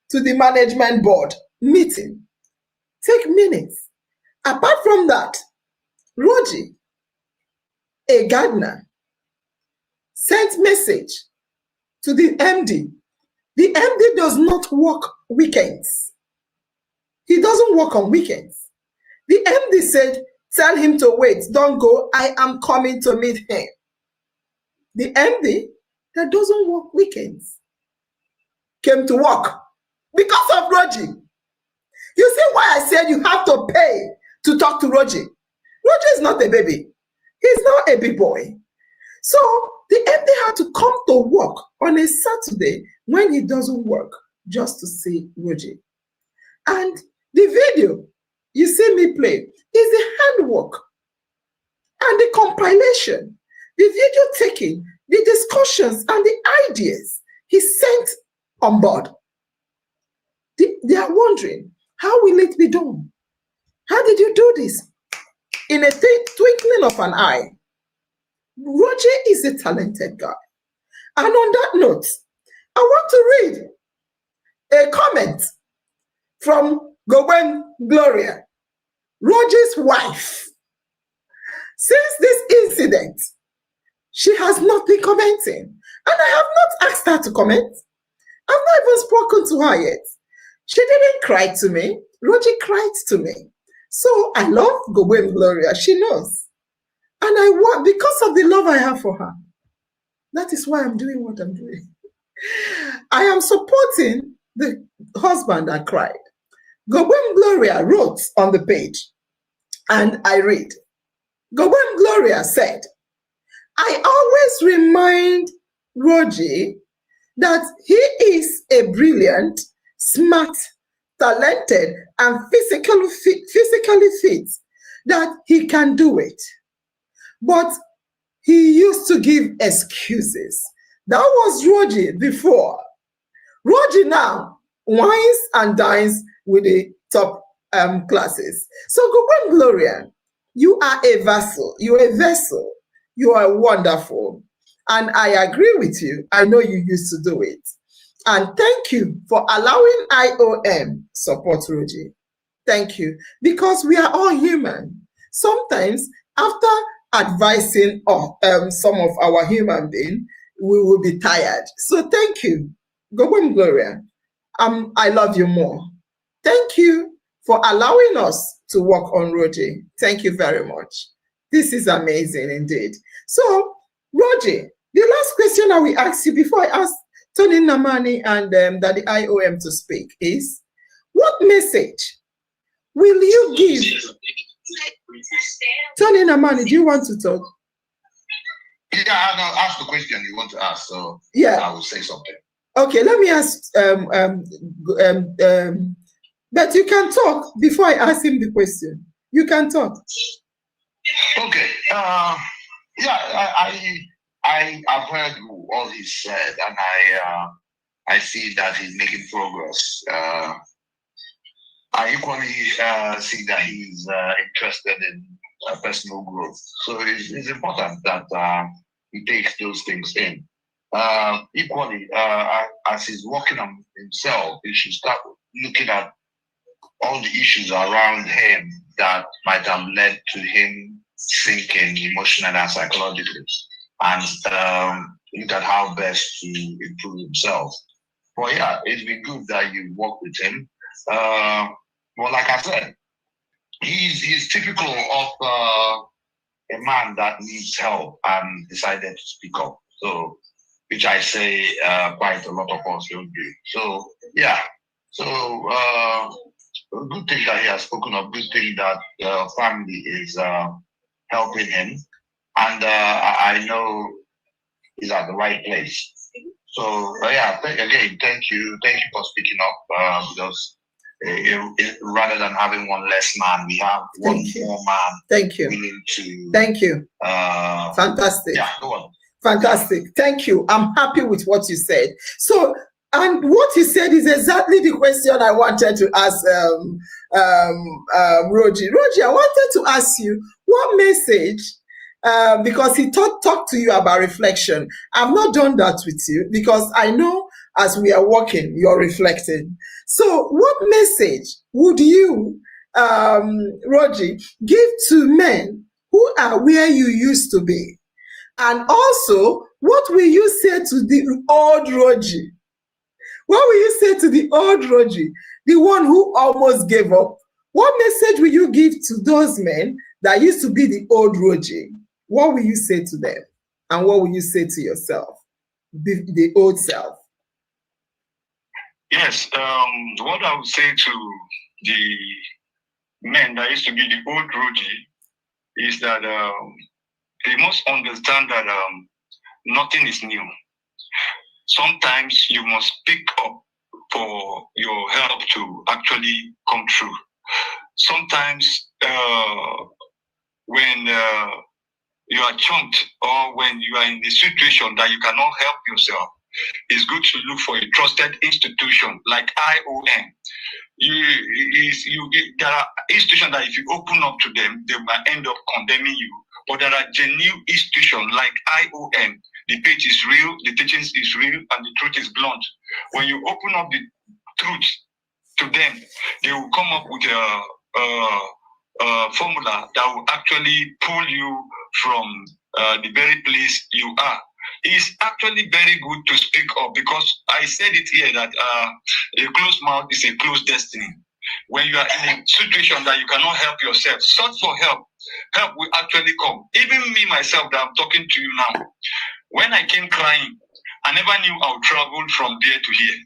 to the management board meeting. Take minutes. Apart from that, ROTJI, a gardener, sent message to the MD. The MD does not work weekends. He doesn't work on weekends. The MD said, tell him to wait, don't go, I am coming to meet him. The MD that doesn't work weekends came to work because of ROTJI. You see why I said you have to pay to talk to ROTJI. ROTJI is not a baby. He's not a big boy. So the MD had to come to work on a Saturday when he doesn't work just to see ROTJI. And the video you see me play is the handwork and the compilation, the video taking, the discussions and the ideas he sent on board. They are wondering, how will it be done? How did you do this? In a twinkling of an eye. ROTJI is a talented guy. And on that note, I want to read a comment from Gowen Gloria, ROTJI's wife. Since this incident, she has not been commenting. And I have not asked her to comment. I've not even spoken to her yet. She didn't cry to me. ROTJI cried to me. So I love Gowen Gloria. She knows. And I want, because of the love I have for her, that is why I'm doing what I'm doing. I am supporting the husband that cried. Gowen Gloria wrote on the page, and I read. Gowen Gloria said, I always remind ROTJI that he is a brilliant, smart, talented, and physically fit, that he can do it. But he used to give excuses. That was ROTJI before. ROTJI now wines and dines with the top classes. So Gowen Gloria, you are a vessel. You are a vessel. You are wonderful. And I agree with you. I know you used to do it. And thank you for allowing IOM support ROTJI. Thank you. Because we are all human. Sometimes, after advising some of our human beings, we will be tired. So thank you. Go on, Gloria. I love you more. Thank you for allowing us to work on ROTJI. Thank you very much. This is amazing indeed. So, ROTJI, the last question I will ask you before I ask Tony Namani and Daddy IOM to speak is, what message will you give? Tony Namani, do you want to talk? Yeah, I'll ask the question you want to ask, so yeah, I will say something. Okay, let me ask, but you can talk before I ask him the question. You can talk. Okay. I have heard all he said, and I see that he's making progress. I equally see that he's interested in personal growth. So it's important that he takes those things in. Equally, as he's working on himself, he should start looking at all the issues around him that might have led to him sinking emotionally and psychologically, and look at how best to improve himself. But yeah, it's been good that you work with him. Well, like I said, he's typical of a man that needs help and decided to speak up. So, which I say quite a lot of us don't do. So yeah, so a good thing that he has spoken of. Good thing that family is helping him, and I know he's at the right place. So yeah, again, thank you for speaking up, because rather than having one less man, we have one more man. Thank you. Willing to. Thank you. Fantastic. Yeah, go on. Fantastic. Thank you. I'm happy with what you said. So, and what you said is exactly the question I wanted to ask ROTJI. ROTJI, I wanted to ask you what message, because he talked to you about reflection. I've not done that with you because I know as we are working, you're reflecting. So what message would you, ROTJI, give to men who are where you used to be? And also, what will you say to the old ROTJI? What will you say to the old ROTJI, the one who almost gave up? What message will you give to those men that used to be the old ROTJI? What will you say to them? And what will you say to yourself, the old self? Yes, what I would say to the men that used to be the old ROTJI is that they must understand that nothing is new. Sometimes you must speak up for your help to actually come true. Sometimes when you are chunked or when you are in a situation that you cannot help yourself, it's good to look for a trusted institution like IOM. There are institutions that if you open up to them, they might end up condemning you. But there are genuine institutions like IOM. The page is real, the teachings is real, and the truth is blunt. When you open up the truth to them, they will come up with a formula that will actually pull you from the very place you are. It's actually very good to speak up because I said it here that a closed mouth is a closed destiny. When you are in a situation that you cannot help yourself, search for help. Help will actually come. Even me, myself, that I'm talking to you now, when I came crying, I never knew I would travel from there to here.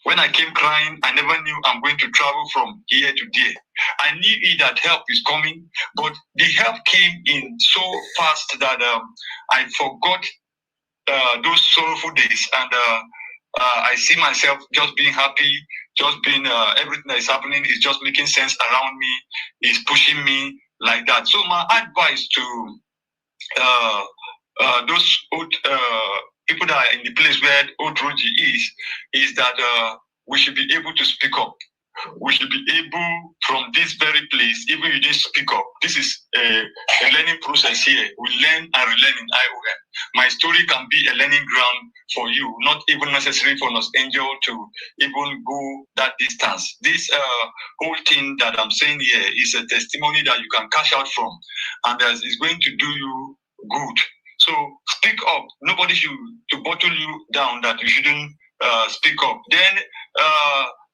When I came crying, I never knew I'm going to travel from here to there. I knew that help is coming, but the help came in so fast that I forgot those sorrowful days. And I see myself just being happy, just being, everything that is happening is just making sense around me, is pushing me like that. So my advice to those old people that are in the place where old ROTJI is that we should be able to speak up. we should be able from this very place, even you didn't speak up. This is a learning process here. We learn and relearn in IOM. My story can be a learning ground for you, not even necessary for us angel to even go that distance. This whole thing that I'm saying here is a testimony that you can cash out from, and is going to do you good. So speak up. Nobody should to bottle you down that you shouldn't speak up. Then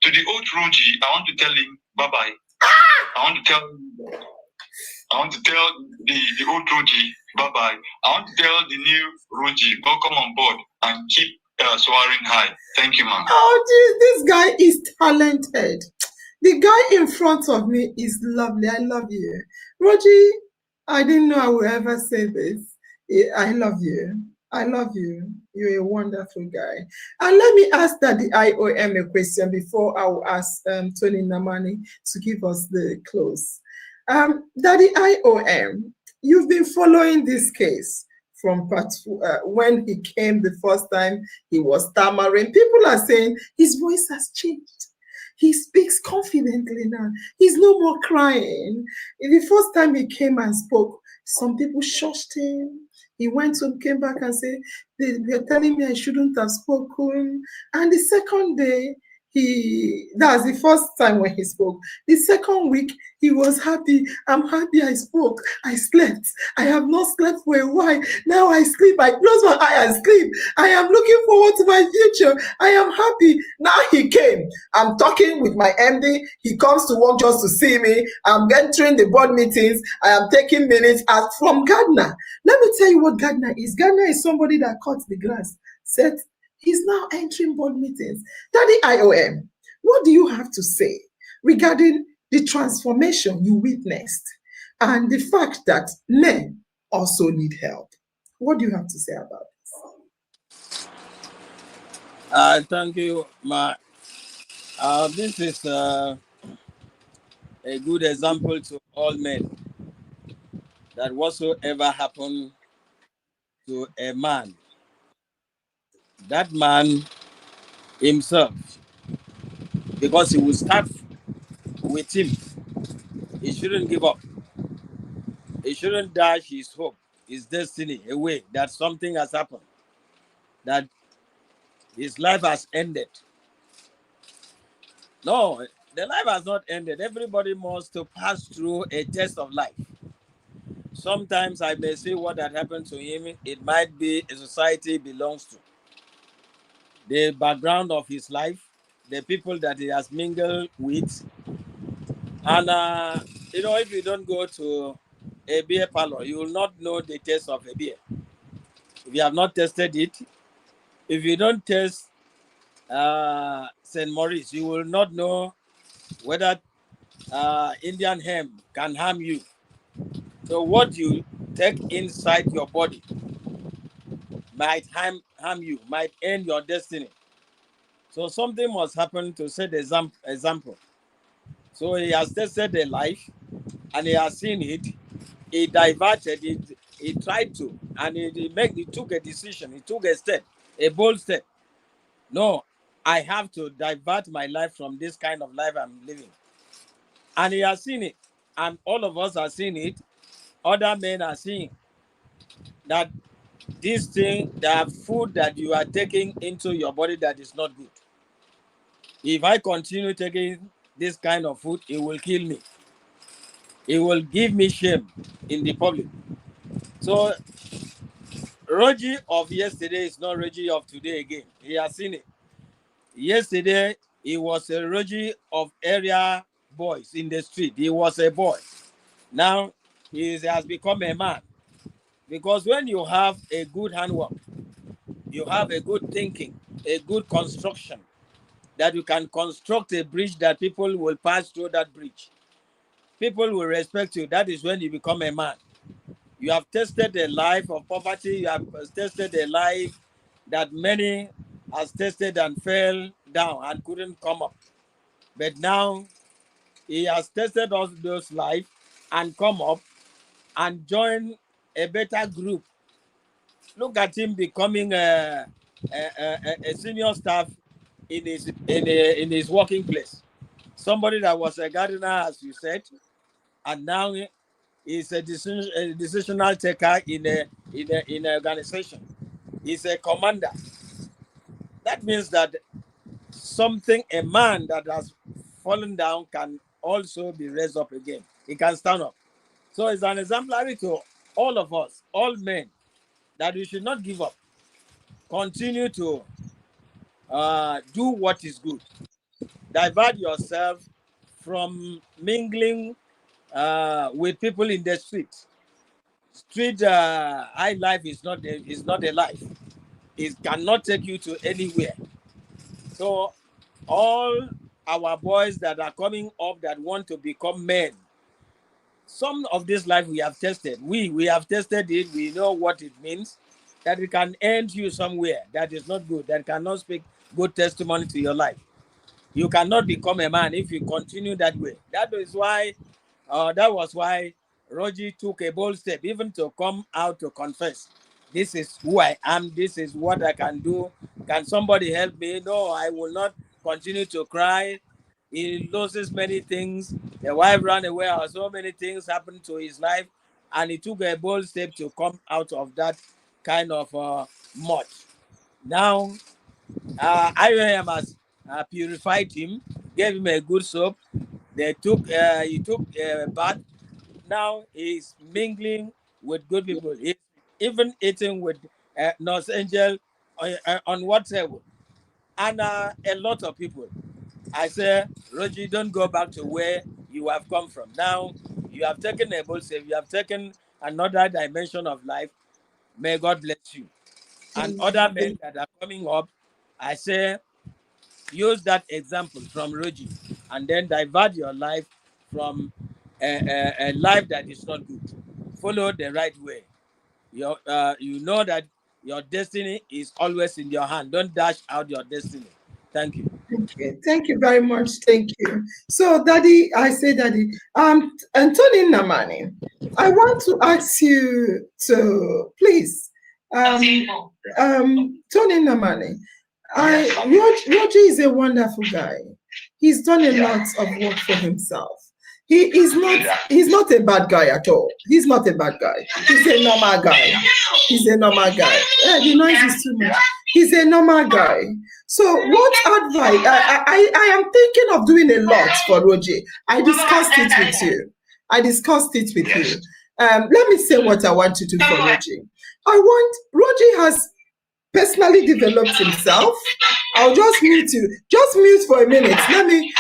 to the old ROTJI, I want to tell him bye bye. I want to tell the old ROTJI bye bye. I want to tell the new ROTJI welcome on board and keep soaring high. Thank you, man. Oh, this guy is talented. The guy in front of me is lovely. I love you, ROTJI. I didn't know I would ever say this. I love you. I love you. You're a wonderful guy. And let me ask that the IOM a question before I will ask Tony Namani to give us the close. Daddy IOM, you've been following this case from when he came the first time, he was stammering. People are saying his voice has changed. He speaks confidently now. He's no more crying. The first time he came and spoke, some people shushed him. He went home, came back and said, they're telling me I shouldn't have spoken. And the second day, that's the first time when he spoke. The second week, he was happy. I'm happy I spoke. I slept. I have not slept for a while. Now I sleep. I close my eye and sleep. I am looking forward to my future. I am happy. Now he came. I'm talking with my MD. He comes to work just to see me. I'm entering the board meetings. I am taking minutes from Gardner. Let me tell you what Gardner is. Gardner is somebody that cuts the grass. Said, he's now entering board meetings. Daddy IOM, what do you have to say regarding the transformation you witnessed and the fact that men also need help? What do you have to say about this? Thank you, Ma. This is a good example to all men that whatsoever happened to a man, that man himself, because he will start with him, he shouldn't give up. He shouldn't dash his hope, his destiny away, that something has happened, that his life has ended. No, the life has not ended. Everybody must to pass through a test of life. Sometimes I may say what had happened to him, it might be a society he belongs to, the background of his life, the people that he has mingled with. And, if you don't go to a beer parlor, you will not know the taste of a beer. If you have not tested it, if you don't taste St. Maurice, you will not know whether Indian hemp can harm you. So what you take inside your body might harm you, might end your destiny. So something must happen to set the example. So he has tested the life and he has seen it. He diverted it. He tried to, and he took a decision. He took a step, a bold step. No, I have to divert my life from this kind of life I'm living. And he has seen it. And all of us are seeing it. Other men are seeing that this thing, the food that you are taking into your body that is not good. If I continue taking this kind of food, it will kill me. It will give me shame in the public. So ROTJI of yesterday is not ROTJI of today again. He has seen it. Yesterday, he was a ROTJI of area boys in the street. He was a boy. Now, he has become a man. Because when you have a good handwork, you have a good thinking, a good construction, that you can construct a bridge that people will pass through that bridge. People will respect you. That is when you become a man. You have tested a life of poverty. You have tested a life that many has tested and fell down and couldn't come up. But now he has tested all those life and come up and join a better group. Look at him becoming a senior staff in his working place. somebody that was a gardener, as you said, and now is a decisional taker in an organization. He's a commander. That means that a man that has fallen down can also be raised up again. He can stand up. So it's an exemplary to all of us, all men, that we should not give up. Continue to do what is good. Divert yourself from mingling with people in the street. Street high life is not a life. It cannot take you to anywhere. So all our boys that are coming up that want to become men, some of this life we have tested. We have tested it. We know what it means. That it can end you somewhere that is not good. That cannot speak good testimony to your life. You cannot become a man if you continue that way. That was why ROTJI took a bold step, even to come out to confess. This is who I am. This is what I can do. Can somebody help me? No, I will not continue to cry. He loses many things. The wife ran away, or so many things happened to his life, and he took a bold step to come out of that kind of mud. Now, IOM has purified him, gave him a good soap. He took a bath. Now he's mingling with good people. He's even eating with North Angel on WhatsApp, and a lot of people. I say, ROTJI, don't go back to where you have come from. Now you have taken a bold step. You have taken another dimension of life. May God bless you. And other men that are coming up, I say, use that example from ROTJI, and then divert your life from a life that is not good. Follow the right way. You know that your destiny is always in your hand. Don't dash out your destiny. Thank you. Okay, thank you very much. Thank you. So, Daddy, Daddy, Anthony Namani, I want to ask you to please, Tony Namani, ROTJI is a wonderful guy. He's done a lot of work for himself. He's not a bad guy at all. He's not a bad guy. He's a normal guy. He's a normal guy. Yeah, the noise is too much. He's a normal guy. So what advice? I am thinking of doing a lot for ROTJI. I discussed it with you. Let me say what I want to do for ROTJI. ROTJI has personally developed himself. I'll just mute you. Just mute for a minute.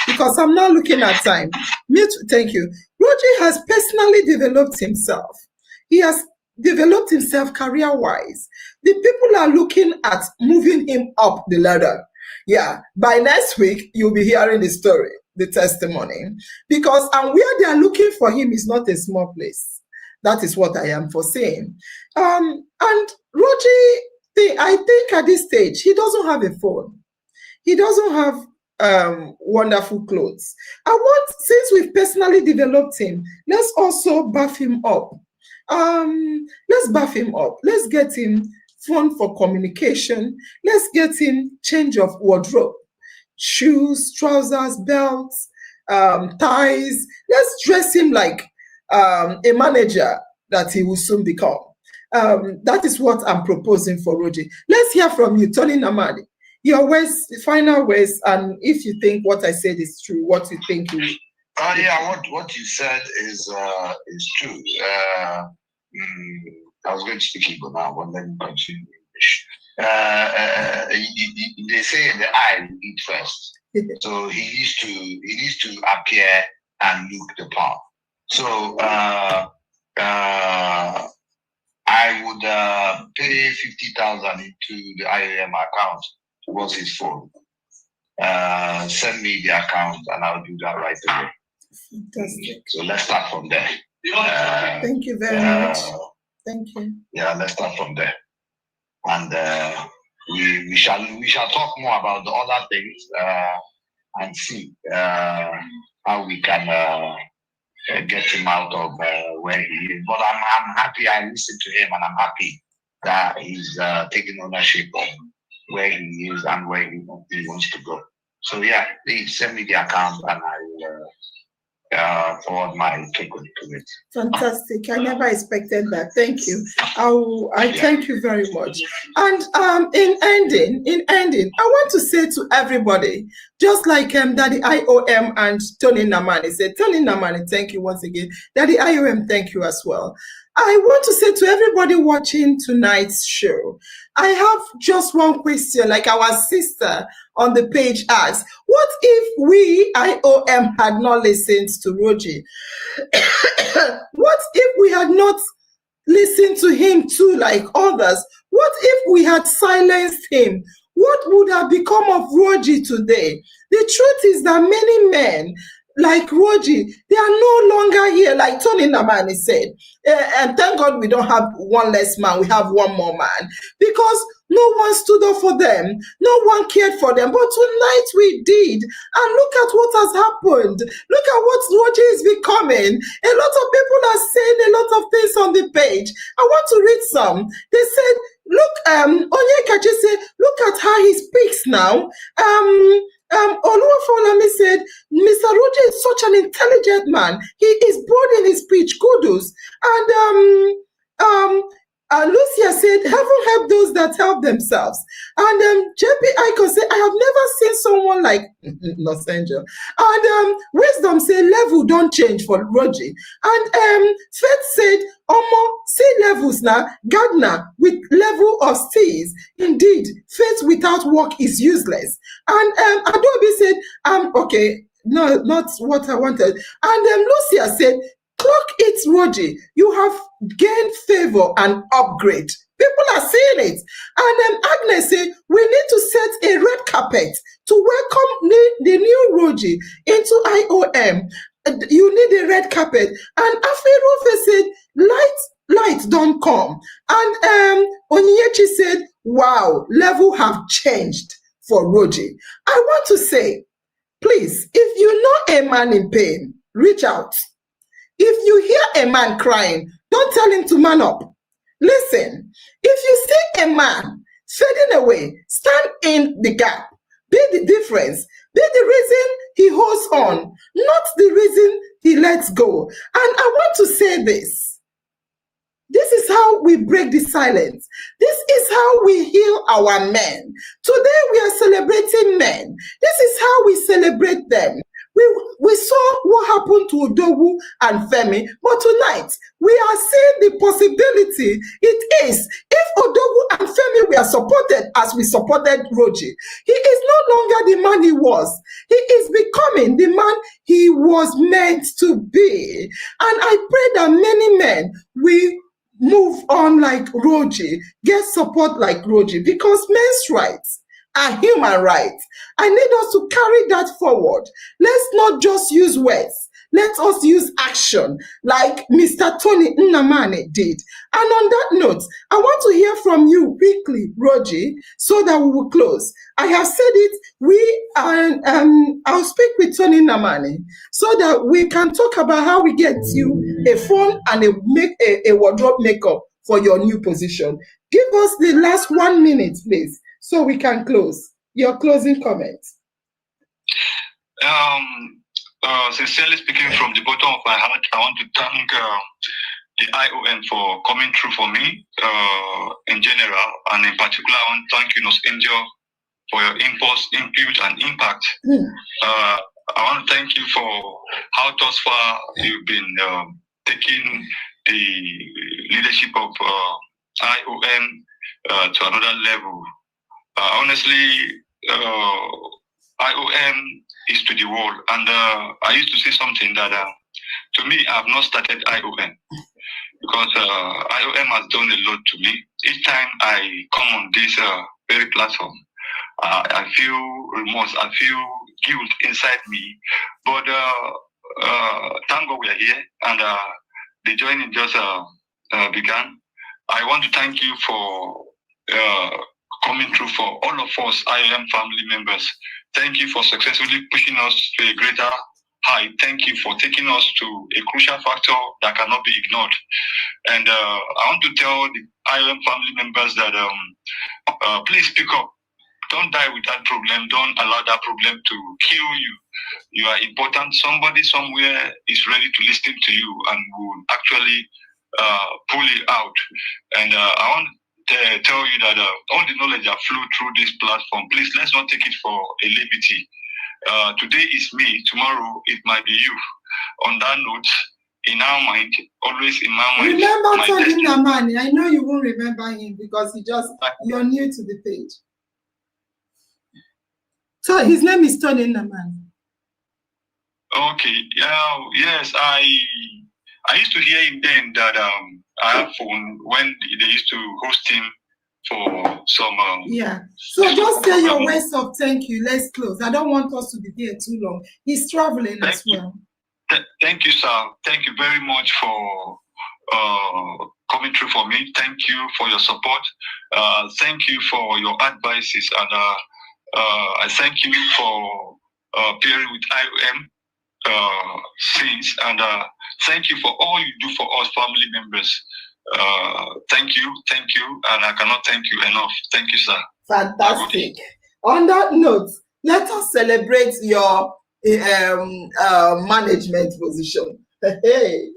Because I'm not looking at time. Mute, thank you. ROTJI has personally developed himself. He has developed himself career-wise. The people are looking at moving him up the ladder. Yeah, by next week, you'll be hearing the story, the testimony. Because where they are looking for him is not a small place. That is what I am foreseeing. And ROTJI, I think at this stage, he doesn't have a phone. He doesn't have wonderful clothes. Since we've personally developed him, let's also buff him up. Let's buff him up. Let's get him phone for communication. Let's get him change of wardrobe, shoes, trousers, belts, ties. Let's dress him like a manager that he will soon become. That is what I'm proposing for ROTJI. Let's hear from you, Tony Namani. Your final words, and if you think what I said is true, what you think you. Yeah, what you said is true. I was going to speak Igbo now, but let me continue English. They say the eye will eat first, so he needs to appear and look the part. So I would pay 50,000 into the IAM account towards his phone. Send me the account and I'll do that right away. Fantastic. So let's start from there. Thank you very much. Thank you. Yeah, let's start from there. And we shall talk more about the other things and see how we can get him out of where he is. But I'm happy I listened to him, and I'm happy that he's taking ownership of where he is and where he wants to go. So yeah, please send me the account and I will forward my take to it. Fantastic. I never expected that. Thank you. I thank you very much. And in ending, I want to say to everybody, just like Daddy IOM and Tony Namani said, Tony Namani, thank you once again. Daddy IOM, thank you as well. I want to say to everybody watching tonight's show, I have just one question, like our sister on the page asked, what if we, IOM, had not listened to ROTJI? What if we had not listened to him too like others? What if we had silenced him? What would have become of ROTJI today? The truth is that many men like ROTJI, they are no longer here, like Tony Namani said. And thank God we don't have one less man, we have one more man. Because no one stood up for them, no one cared for them. But tonight we did. And look at what has happened. Look at what ROTJI is becoming. A lot of people are saying a lot of things on the page. I want to read some. They said, look, Onyekachi said, look at how he speaks now. Oluwafolami said, Mr. ROTJI is such an intelligent man. He is bold in his speech. Kudos. And Lucia said, heaven help those that help themselves. And JP Icon said, I have never seen someone like Los Angeles. And Wisdom said, level don't change for ROTJI. And Faith said, see levels now, Gardner with level of steez. Indeed, faith without work is useless. And Adobe said, okay, no, not what I wanted. And Lucia said, clock it, ROTJI. You have gained favor and upgrade. People are seeing it. And Agnes said, we need to set a red carpet to welcome the new ROTJI into IOM. You need a red carpet. And Afirufe said, light don't come. And Onyechi said, wow, level have changed for ROTJI. I want to say, please, if you know a man in pain, reach out. If you hear a man crying, don't tell him to man up. Listen, if you see a man fading away, stand in the gap. Be the difference. Be the reason he holds on, not the reason he lets go. And I want to say this. This is how we break the silence. This is how we heal our men. Today we are celebrating men. This is how we celebrate them. We saw what happened to Odogu and Femi, but tonight we are seeing the possibility it is if Odogu and Femi were supported as we supported ROTJI. He is no longer the man he was. He is becoming the man he was meant to be. And I pray that many men will move on like ROTJI, get support like ROTJI, because men's rights are human rights. I need us to carry that forward. Let's not just use words. Let us use action like Mr. Tony Nnamani did. And on that note, I want to hear from you quickly, ROTJI, so that we will close. I have said it, I'll speak with Tony Nnamani so that we can talk about how we get you a phone and a wardrobe makeup for your new position. Give us the last 1 minute, please, so we can close. Your closing comments. Sincerely speaking from the bottom of my heart, I want to thank the IOM for coming through for me in general, and in particular, I want to thank you, Nos Angel, for your input and impact. I want to thank you for how thus far you've been taking the leadership of IOM to another level. Honestly, IOM is to the world, and I used to say something that to me, I have not started IOM because IOM has done a lot to me. Each time I come on this very platform, I feel remorse, I feel guilt inside me. But thank God we are here, and the journey just began. I want to thank you for coming through for all of us IOM family members. Thank you for successfully pushing us to a greater height. Thank you for taking us to a crucial factor that cannot be ignored. And I want to tell the IOM family members that please speak up. Don't die with that problem. Don't allow that problem to kill you. You are important. Somebody somewhere is ready to listen to you and will actually pull you out. And I want to tell you that all the knowledge that flew through this platform, please, let's not take it for a liberty. Today is me. Tomorrow it might be you. On that note, in our mind, always in my mind. Remember Tony Namani. I know you won't remember him because you're new to the page. So his name is Tony Namani. Okay. Yes, I used to hear him then that I have phone when they used to host him for some. Yeah. So just say your words of thank you. Let's close. I don't want us to be here too long. He's traveling as well. Thank you, sir. Thank you very much for coming through for me. Thank you for your support. Thank you for your advices, and I thank you for pairing with IOM since, and thank you for all you do for us family members. Thank you, and I cannot thank you enough. Thank you, sir. Fantastic. On that note, let us celebrate your management position. Hey.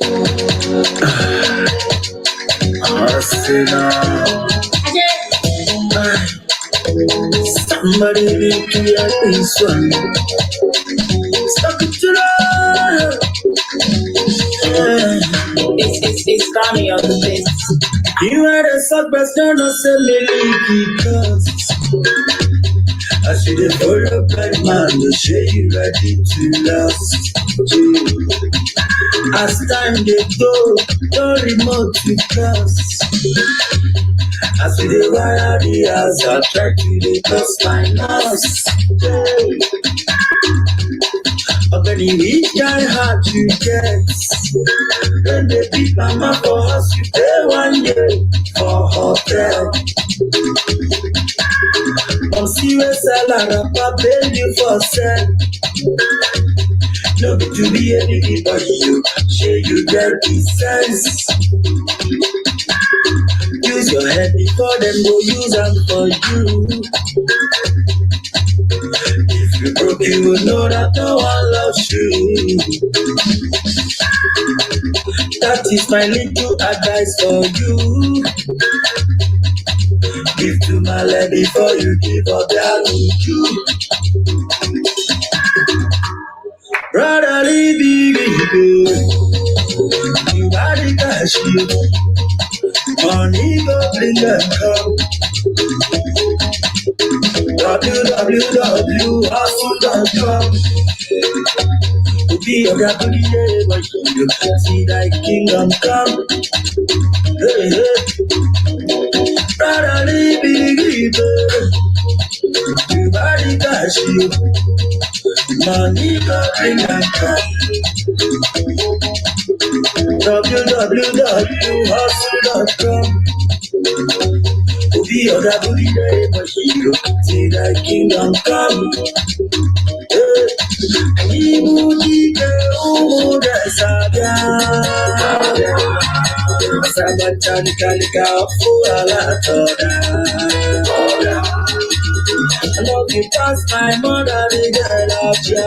Somebody need to hear this one. Stop it to It's Connie on the best. you are the suckers, don't say me because I see the follow back man, they say you ready to last. As time they go, don't remote to cross. As we dey wire the house, I try to dey cross my nose. But when you reach die hard to get, then they beat mama for us, you pay 1 year for hotel. Come see where seller rapper pay you for sell. No be to be a biggie, but you say you get the sense. Use your head before them go use them for you. If you broke, you will know that no one loves you. That is my little advice for you. Give to my leg before you give up that you. Brotherly baby, you got the cash, money go bring them come. www.hustle.com. To be a rapper, but you see thy kingdom come. Hey, hey. Brotherly baby, you got the cash, money go bring them come. www.hustle.com. To be a rapper, but you see thy kingdom come. I love you past my mother, the girl of joy.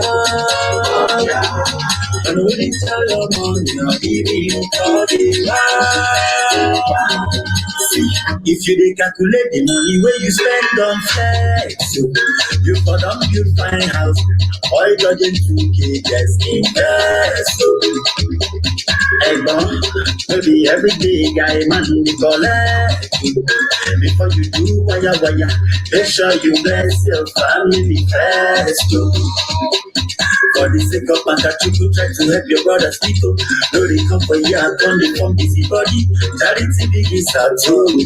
And when it's all your money, I'll give you all the life. See, if you dey calculate the money where you spend on flex, you for them you find house, all judging 2K just invest. Hey, maybe every day guy man be collect. Before you do wire, make sure you bless your family first. For the sake of man that you could try to help your brothers people. No, they come for you and come they from busy body. Charity begins at home.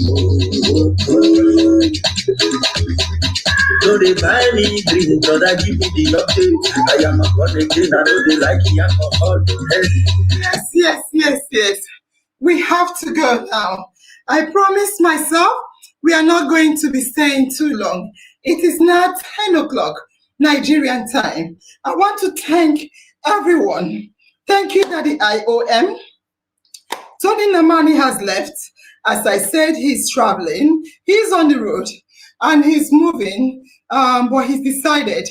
No, they buy me drink, brother, give me the update. I am a god again, I know they like the alcohol. Yes. We have to go now. I promised myself we are not going to be staying too long. It is now 10 o'clock Nigerian time. I want to thank everyone. Thank you, Daddy IOM. Tony Namani has left. As I said, he's traveling, he's on the road, and he's moving, but he's decided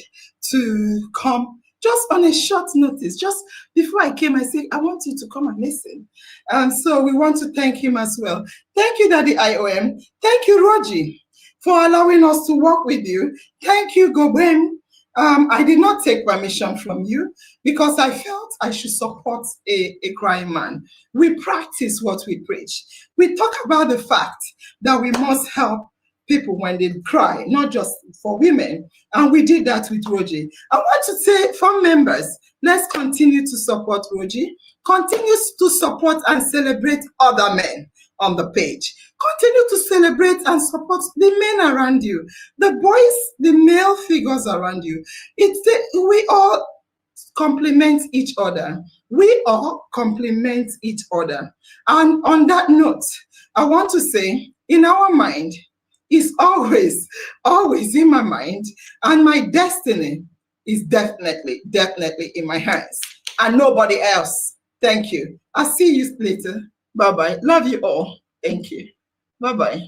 to come just on a short notice. Just before I came, I said, I want you to come and listen. And so we want to thank him as well. Thank you, Daddy IOM. Thank you, ROTJI, for allowing us to work with you. Thank you, Goben. I did not take permission from you because I felt I should support a crying man. We practice what we preach. We talk about the fact that we must help people when they cry, not just for women. And we did that with ROTJI. I want to say, for members, let's continue to support ROTJI. Continue to support and celebrate other men on the page. Continue to celebrate and support the men around you, the boys, the male figures around you. We all complement each other. We all complement each other. And on that note, I want to say, in our mind, is always in my mind, and my destiny is definitely in my hands, and nobody else. Thank you. I'll see you later. Bye-bye. Love you all. Thank you. Bye-bye.